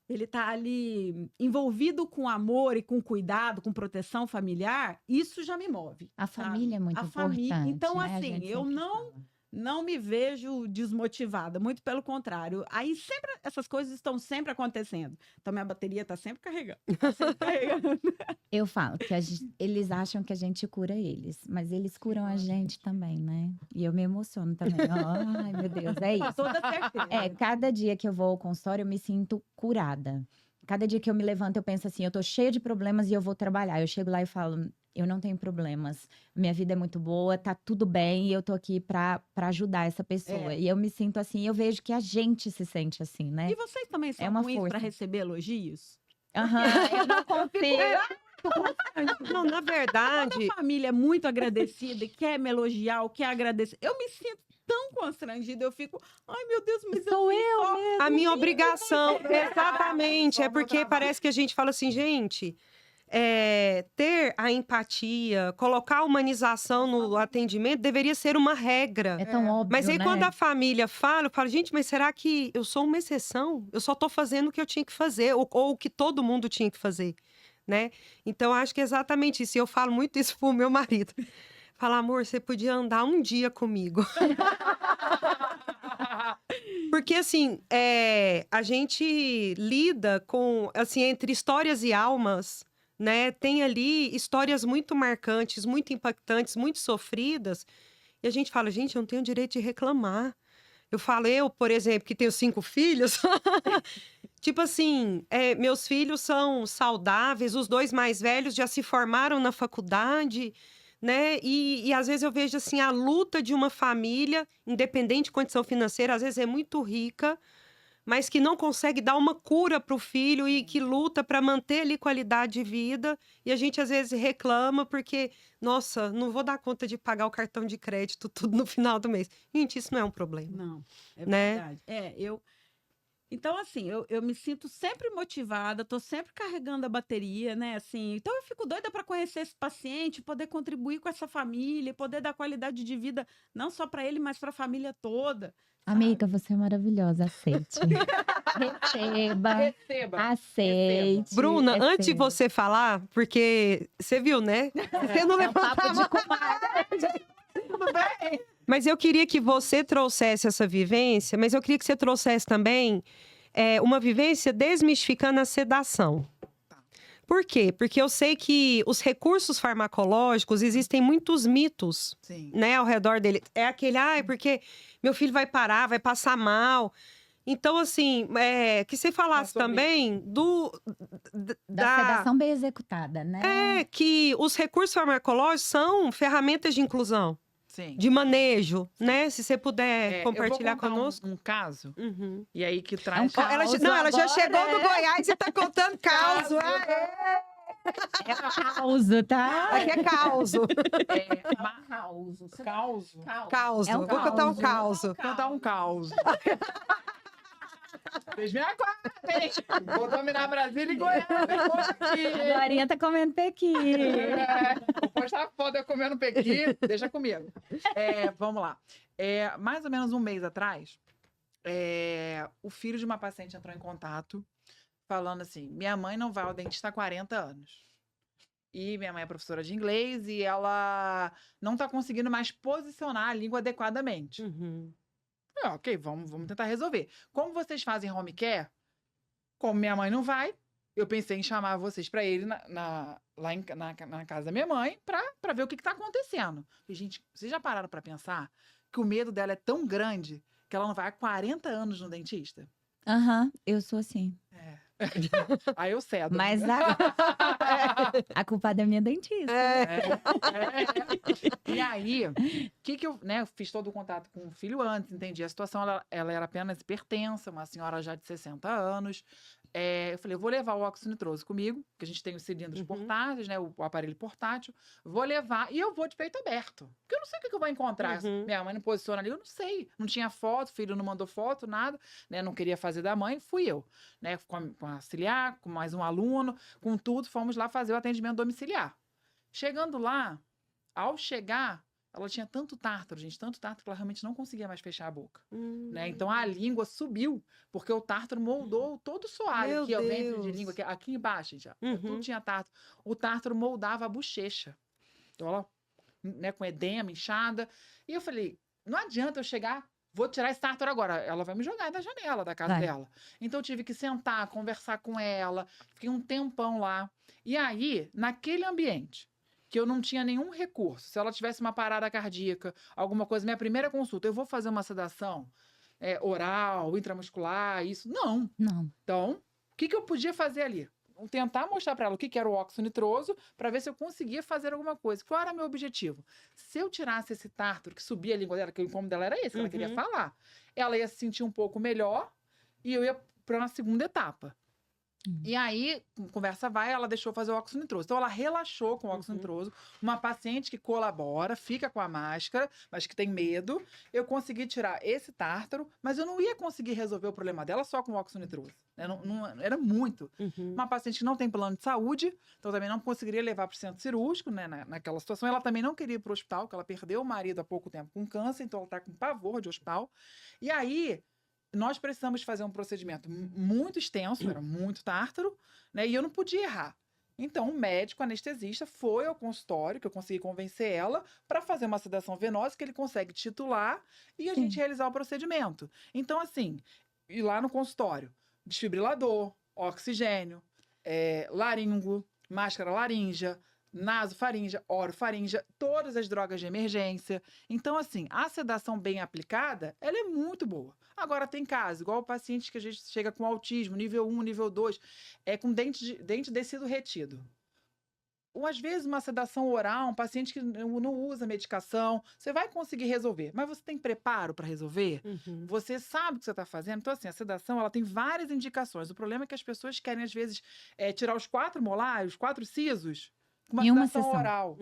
ele está ali envolvido com amor e com cuidado, com proteção familiar, isso já me move.
A
sabe?
família é muito
A
importante.
família. Então,
né? A
assim,
gente
eu
sempre
não
fala.
me vejo desmotivada, muito pelo contrário. Aí sempre essas coisas estão sempre acontecendo. Então, minha bateria está sempre carregando. Tá sempre carregando.
Eu falo que eles acham que a gente cura eles, mas eles curam a gente também, né? E eu me emociono também. Ai, meu Deus, é
Com
isso.
toda certeza.
Cada dia que eu vou ao consultório, eu me sinto curada. Cada dia que eu me levanto, eu penso assim, eu tô cheia de problemas e eu vou trabalhar. Eu chego lá e falo, eu não tenho problemas. Minha vida é muito boa, tá tudo bem e eu tô aqui pra ajudar essa pessoa. E eu me sinto assim, eu vejo que a gente se sente assim, né?
E vocês também são
uma
ruins para
força.
receber elogios?
Aham, eu não consigo.
Não, na verdade,
A família é muito agradecida e quer me elogiar, ou quer agradecer. Eu me sinto tão constrangida, eu fico, ai meu Deus, mas
Sou
fiz
eu
só
mesmo.
A minha obrigação, exatamente.
Só
É
o meu
porque
trabalho.
parece que a gente fala assim, gente, ter a empatia, colocar a humanização no atendimento deveria ser uma regra.
É tão óbvio,
Mas aí,
né?
quando a família fala, eu falo, gente, mas será que eu sou uma exceção? Eu só tô fazendo o que eu tinha que fazer, ou o que todo mundo tinha que fazer, né? Então, acho que é exatamente isso. E eu falo muito isso pro meu marido. Fala, amor, você podia andar um dia comigo. Porque, assim, a gente lida com, assim, entre histórias e almas, né? Tem ali histórias muito marcantes, muito impactantes, muito sofridas. E a gente fala, gente, eu não tenho direito de reclamar. Eu falo, por exemplo, que tenho 5 filhos. Tipo assim, meus filhos são saudáveis, os 2 mais velhos já se formaram na faculdade, né? E às vezes eu vejo assim a luta de uma família, independente de condição financeira, às vezes é muito rica, mas que não consegue dar uma cura para o filho e que luta para manter ali qualidade de vida. E a gente às vezes reclama porque, nossa, não vou dar conta de pagar o cartão de crédito tudo no final do mês. Gente, isso não é um problema.
Não, é
Né?
verdade. Então, assim, eu me sinto sempre motivada, tô sempre carregando a bateria, né? Assim, então eu fico doida para conhecer esse paciente, poder contribuir com essa família, poder dar qualidade de vida não só para ele, mas para a família toda.
Amiga, você é maravilhosa. Aceite. Receba.
Receba.
Aceite.
Bruna,
É
antes de
seu.
você falar, porque você viu, né? Você não
É um papo
levantava.
de comadre.
Tudo bem?
Mas eu queria que você trouxesse essa vivência, mas eu queria que você trouxesse também uma vivência desmistificando a sedação. Por quê? Porque eu sei que os recursos farmacológicos, existem muitos mitos,
Sim.
né, ao redor dele. É aquele, porque meu filho vai parar, vai passar mal. Então, assim, que você falasse
sobre
também
Da sedação bem executada, né?
que os recursos farmacológicos são ferramentas de inclusão,
Sim.
de manejo, né? Se você puder compartilhar
eu vou contar
conosco.
um caso,
Uhum.
e aí que
É um
traz...
caso.
Ela já
Agora
chegou do
é.
Goiás e tá contando caos.
Caos, tá?
Aqui é caos.
Caos.
Caos.
É um
Vou contar um
caos.
caos.
Cantar um caos. Vocês me aguardem. Vou dominar Brasília e Goiás depois aqui.
A Glorinha tá comendo pequi.
Vou postar foto eu comendo pequi. Deixa comigo. Vamos lá. Mais ou menos um mês atrás, o filho de uma paciente entrou em contato falando assim, minha mãe não vai ao dentista há 40 anos. E minha mãe é professora de inglês e ela não tá conseguindo mais posicionar a língua adequadamente.
Uhum.
Ok, vamos tentar resolver. Como vocês fazem home care, como minha mãe não vai, eu pensei em chamar vocês para ele lá na casa da minha mãe para ver o que tá acontecendo. E, gente, vocês já pararam para pensar que o medo dela é tão grande que ela não vai há 40 anos no dentista?
Aham, eu sou assim.
Aí eu cedo.
Mas a culpada é minha dentista.
E aí, que eu fiz todo o contato com o filho antes, entendi a situação, ela era apenas hipertensa, uma senhora já de 60 anos. Eu falei, eu vou levar o óxido nitroso comigo, que a gente tem os cilindros portáteis, né, o aparelho portátil, vou levar e eu vou de peito aberto, porque eu não sei o que eu vou encontrar. Minha mãe não posiciona ali, eu não sei, não tinha foto, o filho não mandou foto, nada, né, não queria fazer da mãe, fui eu, né, com a auxiliar, com mais um aluno, com tudo, fomos lá fazer o atendimento domiciliar. Chegando lá, ao chegar, ela tinha tanto tártaro, gente, tanto tártaro que ela realmente não conseguia mais fechar a boca. Né? Então a língua subiu, porque o tártaro moldou todo o soalho,
Meu
aqui, ó, dentro de
Deus.
língua, aqui embaixo, gente, ó, tudo tinha tártaro. O tártaro moldava a bochecha. Então ela, né, com edema, inchada. E eu falei, não adianta eu chegar, vou tirar esse tártaro agora. Ela vai me jogar da janela da casa dela. Então eu tive que sentar, conversar com ela, fiquei um tempão lá. E aí, naquele ambiente, que eu não tinha nenhum recurso. Se ela tivesse uma parada cardíaca, alguma coisa, minha primeira consulta, eu vou fazer uma sedação oral, intramuscular, isso? Não. Então, o que eu podia fazer ali? Tentar mostrar para ela o que era o óxido nitroso, para ver se eu conseguia fazer alguma coisa. Qual era meu objetivo? Se eu tirasse esse tártaro que subia a língua dela, que o incômodo dela era esse, que ela queria falar, ela ia se sentir um pouco melhor e eu ia para uma segunda etapa. E aí, conversa vai, ela deixou fazer o óxido nitroso. Então, ela relaxou com o óxido nitroso. Uma paciente que colabora, fica com a máscara, mas que tem medo. Eu consegui tirar esse tártaro, mas eu não ia conseguir resolver o problema dela só com o óxido nitroso. Era muito. Uma paciente que não tem plano de saúde, então também não conseguiria levar para o centro cirúrgico, né, naquela situação. Ela também não queria ir para o hospital, porque ela perdeu o marido há pouco tempo com câncer, então ela está com pavor de hospital. E aí, nós precisamos fazer um procedimento muito extenso, era muito tártaro, né? E eu não podia errar. Então, o médico anestesista foi ao consultório, que eu consegui convencer ela, para fazer uma sedação venosa, que ele consegue titular e a gente realizar o procedimento. Então, assim, ir lá no consultório, desfibrilador, oxigênio, laringo, máscara laríngea, nasofaríngea, orofaríngea, todas as drogas de emergência. Então, assim, a sedação bem aplicada, ela é muito boa. Agora, tem casos, igual o paciente que a gente chega com autismo, nível 1, nível 2, com dente descido retido. Ou, às vezes, uma sedação oral, um paciente que não usa medicação, você vai conseguir resolver. Mas você tem preparo para resolver? Você sabe o que você está fazendo? Então, assim, a sedação, ela tem várias indicações. O problema é que as pessoas querem, às vezes, tirar os 4 molares, os 4 sisos, com
Em uma
sedação
sessão.
oral,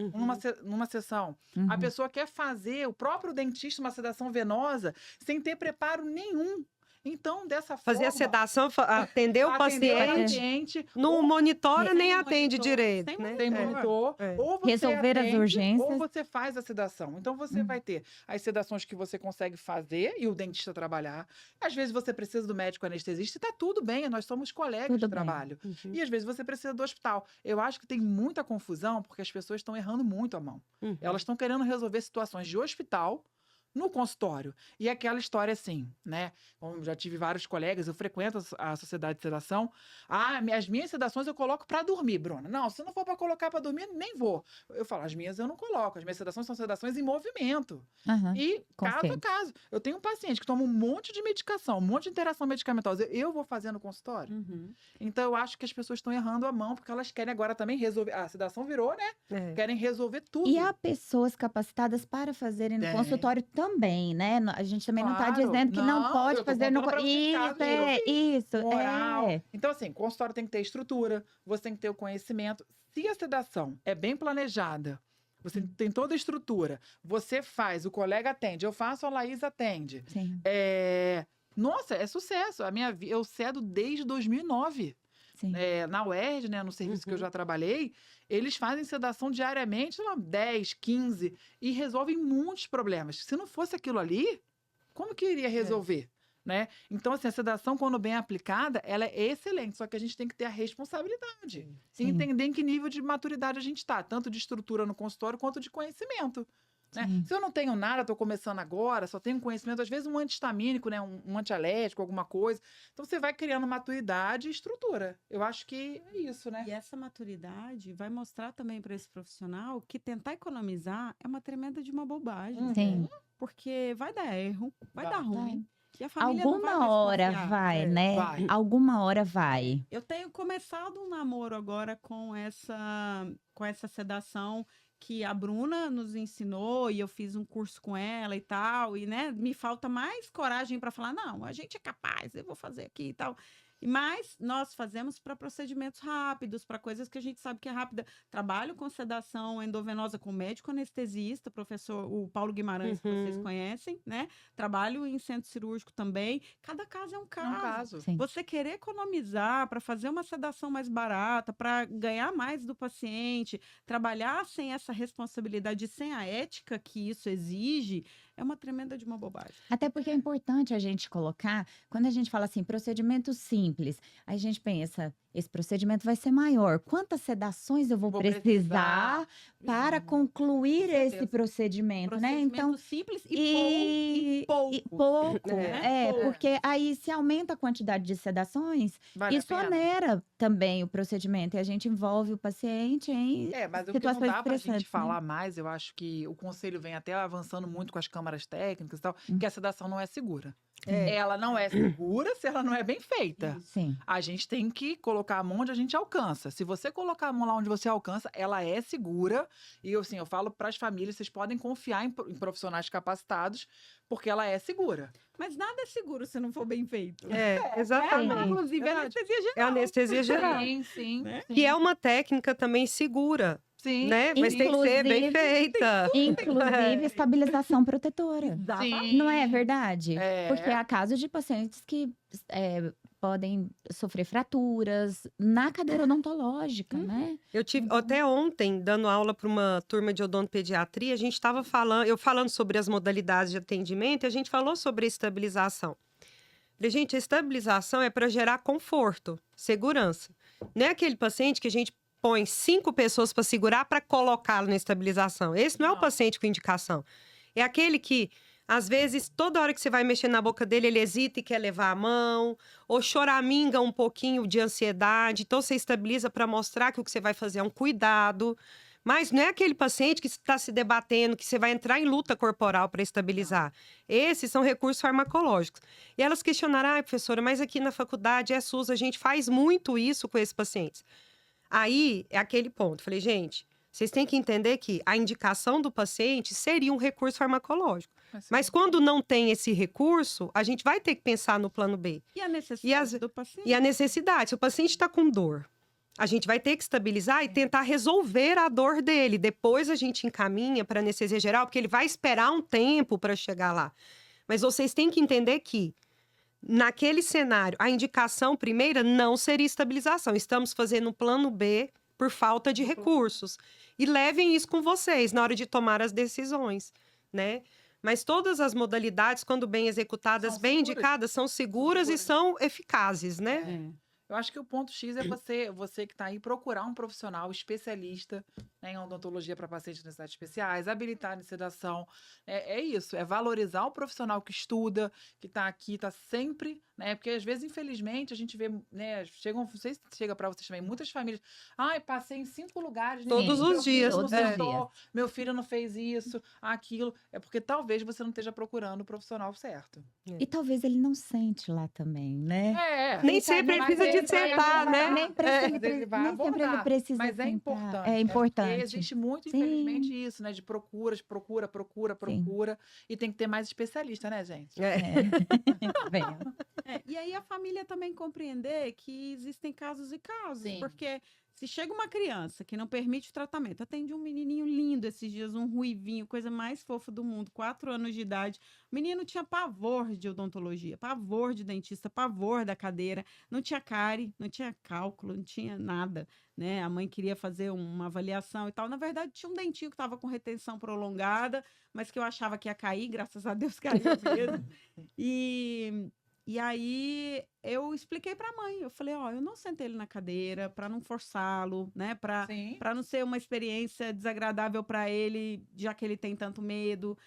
numa sessão. A pessoa quer fazer, o próprio dentista, uma sedação venosa, sem ter preparo nenhum. Então, dessa forma...
Fazer a sedação, atender o paciente, não monitora nem atende direito, né?
Sem monitor. Ou você
resolver as urgências.
ou você faz a sedação. Então, você vai ter as sedações que você consegue fazer e o dentista trabalhar. Às vezes, você precisa do médico anestesista e tá tudo bem, nós somos colegas de trabalho. E, às vezes, você precisa do hospital. Eu acho que tem muita confusão, porque as pessoas estão errando muito a mão. Elas estão querendo resolver situações de hospital no consultório. E aquela história assim, né? Como já tive vários colegas, eu frequento a Sociedade de Sedação. As minhas sedações eu coloco para dormir, Bruna. Não, se não for para colocar para dormir, nem vou. Eu falo, as minhas eu não coloco. As minhas sedações são sedações em movimento. E caso a caso. Eu tenho um paciente que toma um monte de medicação, um monte de interação medicamentosa. Eu vou fazer no consultório. Então, eu acho que as pessoas estão errando a mão, porque elas querem agora também resolver. A sedação virou, né? Querem resolver tudo.
E há pessoas capacitadas para fazerem no consultório também, né? A gente também não está dizendo que não pode fazer no... Isso,
moral. Então, assim, o consultório tem que ter estrutura, você tem que ter o conhecimento. Se a sedação é bem planejada, você tem toda a estrutura, você faz, o colega atende, eu faço, a Laís atende.
Sim.
Nossa, é sucesso. Eu cedo desde 2009. Na UERJ, né, no serviço que eu já trabalhei, eles fazem sedação diariamente, sei lá, 10, 15, e resolvem muitos problemas. Se não fosse aquilo ali, como que iria resolver? Né? Então, assim, a sedação, quando bem aplicada, ela é excelente, só que a gente tem que ter a responsabilidade. E entender em que nível de maturidade a gente está, tanto de estrutura no consultório, quanto de conhecimento. Né? Se eu não tenho nada, estou começando agora, só tenho conhecimento, às vezes um antihistamínico, né? um antialérgico, alguma coisa. Então, você vai criando maturidade e estrutura. Eu acho que é isso, né?
E essa maturidade vai mostrar também para esse profissional que tentar economizar é uma tremenda de uma bobagem.
Sim.
Porque vai dar erro, vai dar ruim. E a família
Alguma hora vai, né?
Vai.
Alguma hora vai.
Eu tenho começado um namoro agora com essa sedação que a Bruna nos ensinou e eu fiz um curso com ela e tal, e né, me falta mais coragem para falar, não, a gente é capaz, eu vou fazer aqui e tal. Mas nós fazemos para procedimentos rápidos, para coisas que a gente sabe que é rápida. Trabalho com sedação endovenosa com médico anestesista, o Paulo Guimarães, que vocês conhecem, né? Trabalho em centro cirúrgico também. Cada caso é um caso. Você querer economizar para fazer uma sedação mais barata, para ganhar mais do paciente, trabalhar sem essa responsabilidade, sem a ética que isso exige, é uma tremenda de uma bobagem.
Até porque é importante a gente colocar, quando a gente fala assim, procedimento simples, aí a gente pensa, esse procedimento vai ser maior. Quantas sedações eu vou precisar para concluir esse procedimento, né? Então,
simples e pouco.
Porque aí se aumenta a quantidade de sedações, isso onera também o procedimento e a gente envolve o paciente em
mas o
situações
que não dá pra
estressantes,
gente falar mais, eu acho que o conselho vem até avançando muito com as câmaras técnicas e tal, que a sedação não é segura. Ela não é segura se ela não é bem feita.
Sim.
A gente tem que colocar a mão onde a gente alcança. Se você colocar a mão lá onde você alcança, ela é segura. E assim, eu falo para as famílias, vocês podem confiar em profissionais capacitados, porque ela é segura.
Mas nada é seguro se não for bem feito.
Exatamente.
Inclusive, a anestesia
É
geral.
anestesia geral.
Sim.
Né?
Que é uma técnica também segura,
Sim.
né? Mas tem que ser bem
Inclusive-
feita.
Inclusive, estabilização protetora.
Exatamente.
Não é verdade?
É.
Porque há casos de pacientes que podem sofrer fraturas na cadeira odontológica, né?
Eu tive até ontem, dando aula para uma turma de odontopediatria, a gente estava falando sobre as modalidades de atendimento, e a gente falou sobre a estabilização. Falei, gente, a estabilização é para gerar conforto, segurança. Não é aquele paciente que a gente põe 5 pessoas para segurar para colocá-lo na estabilização. Esse não é o
Não.
paciente com indicação. É aquele que, às vezes, toda hora que você vai mexer na boca dele, ele hesita e quer levar a mão, ou choraminga um pouquinho de ansiedade. Então, você estabiliza para mostrar que o que você vai fazer é um cuidado. Mas não é aquele paciente que está se debatendo, que você vai entrar em luta corporal para estabilizar. Esses são recursos farmacológicos. E elas questionaram, professora, mas aqui na faculdade, SUS, a gente faz muito isso com esses pacientes. Aí, é aquele ponto. Falei, gente, vocês têm que entender que a indicação do paciente seria um recurso farmacológico. Mas quando não tem esse recurso, a gente vai ter que pensar no plano B.
E a necessidade
E as-
do paciente?
E a necessidade, se o paciente está com dor, a gente vai ter que estabilizar e tentar resolver a dor dele. Depois a gente encaminha para anestesia geral, porque ele vai esperar um tempo para chegar lá. Mas vocês têm que entender que, naquele cenário, a indicação primeira não seria estabilização. Estamos fazendo um plano B por falta de recursos. E levem isso com vocês na hora de tomar as decisões, né? Mas todas as modalidades, quando bem executadas,
São
bem
seguras.
indicadas, são seguras e são eficazes, né?
Eu acho que o ponto X é você que está aí procurar um profissional especialista, né, em odontologia para pacientes com necessidades especiais, habilitar em sedação. É isso, é valorizar o profissional que estuda, que está aqui, está sempre, né? Porque às vezes, infelizmente, a gente vê, né? Não sei se chega para vocês também, muitas famílias. Ai, passei em 5 lugares.
Todos
meu
os
filho
dias,
não
todos os
sentou,
dias.
Meu filho não fez isso, aquilo. É porque talvez você não esteja procurando o profissional certo.
E talvez ele não sente lá também, né?
Nem
Ele tá-
sempre ele
mas
precisa
ele
de
vai
sentar,
abordar.
né?
Nem, precisa,
Às vezes ele vai
nem sempre ele
abordar,
precisa
mas é
sentar.
importante.
É importante.
Porque existe muito,
Sim.
infelizmente, isso, né? De procura. E tem que ter mais especialista, né, gente?
É.
Venha.
E aí a família também compreender que existem casos e casos.
Sim.
Porque se chega uma criança que não permite o tratamento, atende um menininho lindo esses dias, um ruivinho, coisa mais fofa do mundo, 4 anos de idade. O menino tinha pavor de odontologia, pavor de dentista, pavor da cadeira, não tinha cárie, não tinha cálculo, não tinha nada, né? A mãe queria fazer uma avaliação e tal. Na verdade, tinha um dentinho que estava com retenção prolongada, mas que eu achava que ia cair, graças a Deus caiu mesmo. E aí eu expliquei para a mãe, eu falei, ó, eu não sentei ele na cadeira para não forçá-lo, né, para
Sim.
não ser uma experiência desagradável para ele, já que ele tem tanto medo.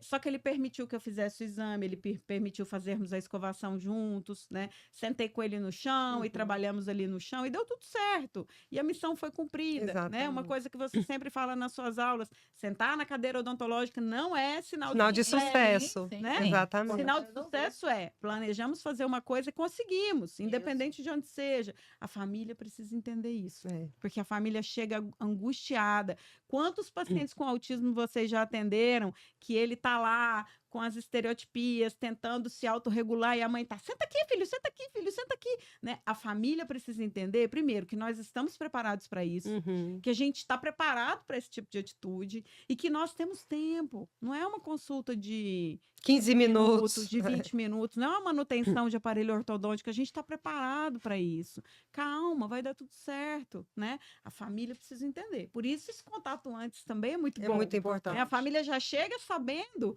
Só que ele permitiu que eu fizesse o exame, ele permitiu fazermos a escovação juntos, né? Sentei com ele no chão e trabalhamos ali no chão e deu tudo certo. E a missão foi cumprida, né? Uma
Exatamente.
coisa que você sempre fala nas suas aulas, sentar na cadeira odontológica não é sinal
Sinal de
sucesso.
sucesso.
né?
Sim.
Exatamente.
Sinal de sucesso planejamos fazer uma coisa e conseguimos, independente de onde seja. A família precisa entender isso,
É.
porque a família chega angustiada. Quantos pacientes com autismo vocês já atenderam que ele tá lá com as estereotipias, tentando se autorregular, e a mãe tá, senta aqui, filho, senta aqui, né? A família precisa entender, primeiro, que nós estamos preparados para isso,
Uhum.
que a gente está preparado para esse tipo de atitude e que nós temos tempo. Não é uma consulta de
15 minutos.
de 20 minutos, não é uma manutenção de aparelho ortodôntico, a gente está preparado para isso. Calma, vai dar tudo certo, né? A família precisa entender. Por isso, esse contato antes também é muito
É
bom.
muito importante.
né? A família já chega sabendo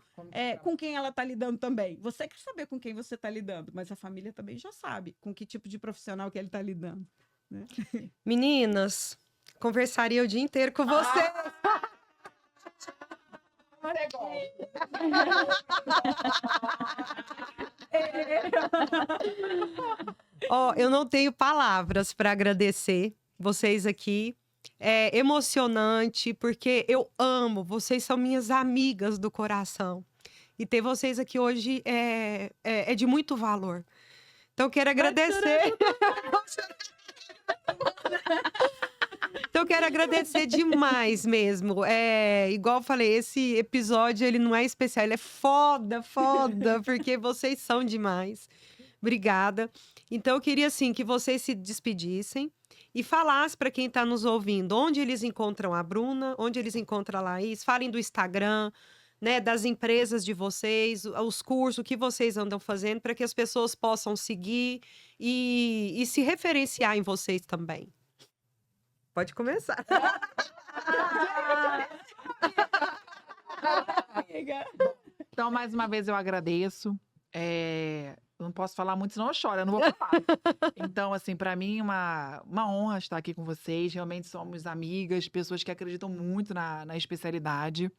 com quem ela está lidando também. Você quer saber com quem você está lidando, mas a família também já sabe com que tipo de profissional que ele está lidando.
Meninas, conversaria o dia inteiro com você. Ó, eu não tenho palavras para agradecer vocês aqui. É emocionante, porque eu amo, vocês são minhas amigas do coração. E ter vocês aqui hoje é de muito valor. Então, quero agradecer. Então, eu quero agradecer demais mesmo. Igual eu falei, esse episódio, ele não é especial, ele é foda, porque vocês são demais. Obrigada. Então, eu queria, assim, que vocês se despedissem e falassem para quem está nos ouvindo onde eles encontram a Bruna, onde eles encontram a Laís. Falem do Instagram, né, das empresas de vocês, os cursos, o que vocês andam fazendo, para que as pessoas possam seguir e se referenciar em vocês também. Pode começar.
Então, mais uma vez, eu agradeço. Eu não posso falar muito, senão eu choro, eu não vou falar. Então, assim, para mim, uma honra estar aqui com vocês. Realmente somos amigas, pessoas que acreditam muito na especialidade.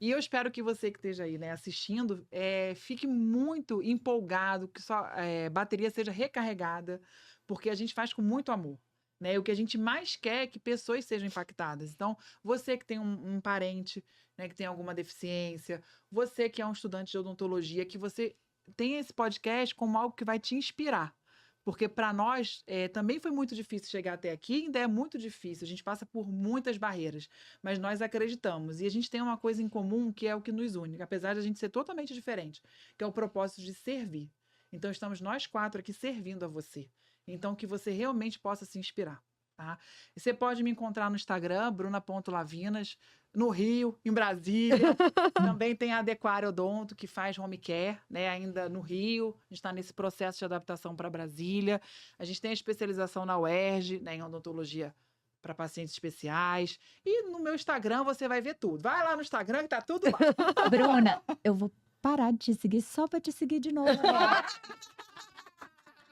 E eu espero que você que esteja aí, né, assistindo, fique muito empolgado, que sua bateria seja recarregada, porque a gente faz com muito amor. Né? O que a gente mais quer é que pessoas sejam impactadas. Então, você que tem um parente, né, que tem alguma deficiência, você que é um estudante de odontologia, que você tenha esse podcast como algo que vai te inspirar. Porque para nós também foi muito difícil chegar até aqui, ainda é muito difícil. A gente passa por muitas barreiras, mas nós acreditamos. E a gente tem uma coisa em comum que é o que nos une, apesar de a gente ser totalmente diferente, que é o propósito de servir. Então, estamos nós 4 aqui servindo a você. Então, que você realmente possa se inspirar, tá? E você pode me encontrar no Instagram, bruna.lavinas, no Rio, em Brasília. Também tem a Adequare Odonto, que faz home care, né? Ainda no Rio. A gente está nesse processo de adaptação para Brasília. A gente tem a especialização na UERJ, né, em odontologia para pacientes especiais. E no meu Instagram você vai ver tudo. Vai lá no Instagram que tá tudo lá.
Bruna, eu vou parar de te seguir só para te seguir de novo.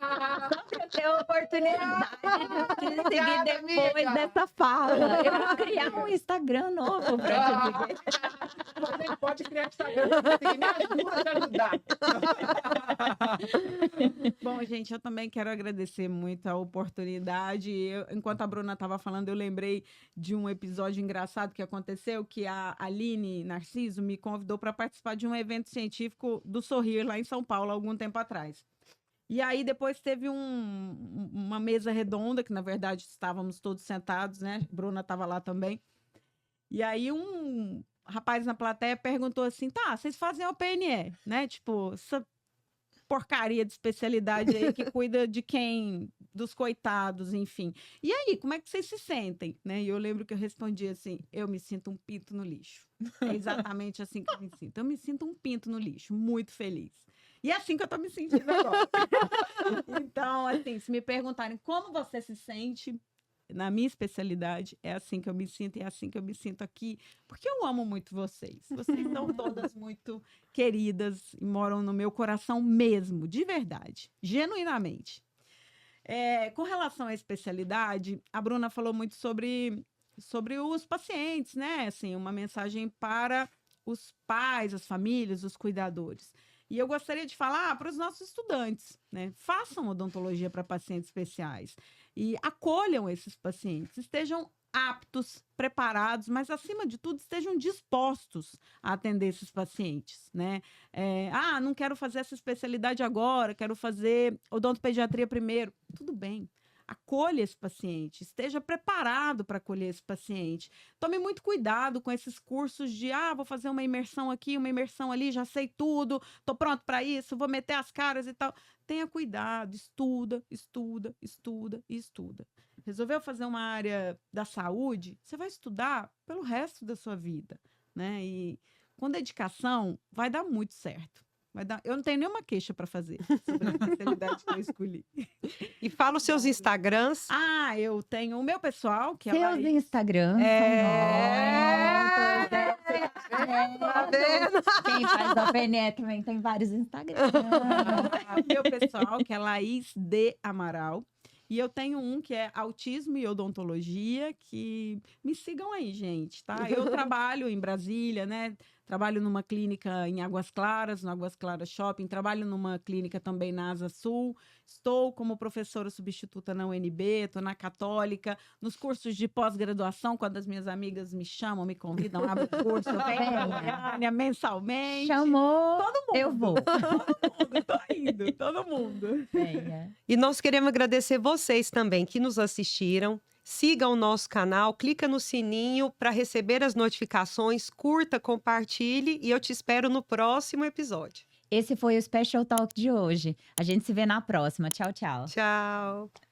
Só para ter a oportunidade de te seguir depois dessa fala. Eu vou criar um Instagram novo para te seguir.
Você pode criar Instagram, você me ajuda a te ajudar.
Bom, gente, eu também quero agradecer muito a oportunidade. Enquanto a Bruna estava falando, eu lembrei de um episódio engraçado que aconteceu, que a Aline Narciso me convidou para participar de um evento científico do Sorrir, lá em São Paulo, há algum tempo atrás. E aí, depois teve uma mesa redonda, que na verdade estávamos todos sentados, né? Bruna estava lá também. E aí, um rapaz na plateia perguntou assim: tá, vocês fazem o PNE, né? Tipo, essa porcaria de especialidade aí que cuida de quem? Dos coitados, enfim. E aí, como é que vocês se sentem? Né? E eu lembro que eu respondi assim: eu me sinto um pinto no lixo. É exatamente assim que eu me sinto. Eu me sinto um pinto no lixo, muito feliz. E é assim que eu tô me sentindo agora. Então, assim, se me perguntarem como você se sente na minha especialidade, é assim que eu me sinto, e é assim que eu me sinto aqui, porque eu amo muito vocês. Vocês são todas muito queridas e moram no meu coração mesmo, de verdade, genuinamente. Com relação à especialidade, a Bruna falou muito sobre os pacientes, né? Assim, uma mensagem para os pais, as famílias, os cuidadores. E eu gostaria de falar para os nossos estudantes, né? Façam odontologia para pacientes especiais e acolham esses pacientes, estejam aptos, preparados, mas, acima de tudo, estejam dispostos a atender esses pacientes, né? Não quero fazer essa especialidade agora, quero fazer odontopediatria primeiro. Tudo bem. Acolha esse paciente, esteja preparado para acolher esse paciente. Tome muito cuidado com esses cursos de, vou fazer uma imersão aqui, uma imersão ali, já sei tudo, estou pronto para isso, vou meter as caras e tal. Tenha cuidado, estuda, estuda, estuda e estuda. Resolveu fazer uma área da saúde, você vai estudar pelo resto da sua vida, né? E com dedicação vai dar muito certo. Eu não tenho nenhuma queixa para fazer sobre a especialidade que eu escolhi.
E fala os seus Instagrams.
Eu tenho o meu pessoal, que é
Seus Instagrams
Tá vendo?
Quem faz a PNE também tem vários Instagrams.
Meu pessoal, que é Laís D. Amaral. E eu tenho um que é Autismo e Odontologia, que me sigam aí, gente, tá? Eu trabalho em Brasília, né? trabalho numa clínica em Águas Claras, no Águas Claras Shopping, trabalho numa clínica também na Asa Sul, estou como professora substituta na UNB, estou na Católica, nos cursos de pós-graduação, quando as minhas amigas me chamam, me convidam, abro curso, eu venho em Goiânia mensalmente.
Chamou,
Todo mundo.
eu vou.
Todo mundo, tô indo, todo mundo.
Venha.
E nós queremos agradecer vocês também que nos assistiram. Siga o nosso canal, clica no sininho para receber as notificações, curta, compartilhe e eu te espero no próximo episódio.
Esse foi o Special Talk de hoje. A gente se vê na próxima. Tchau, tchau.
Tchau!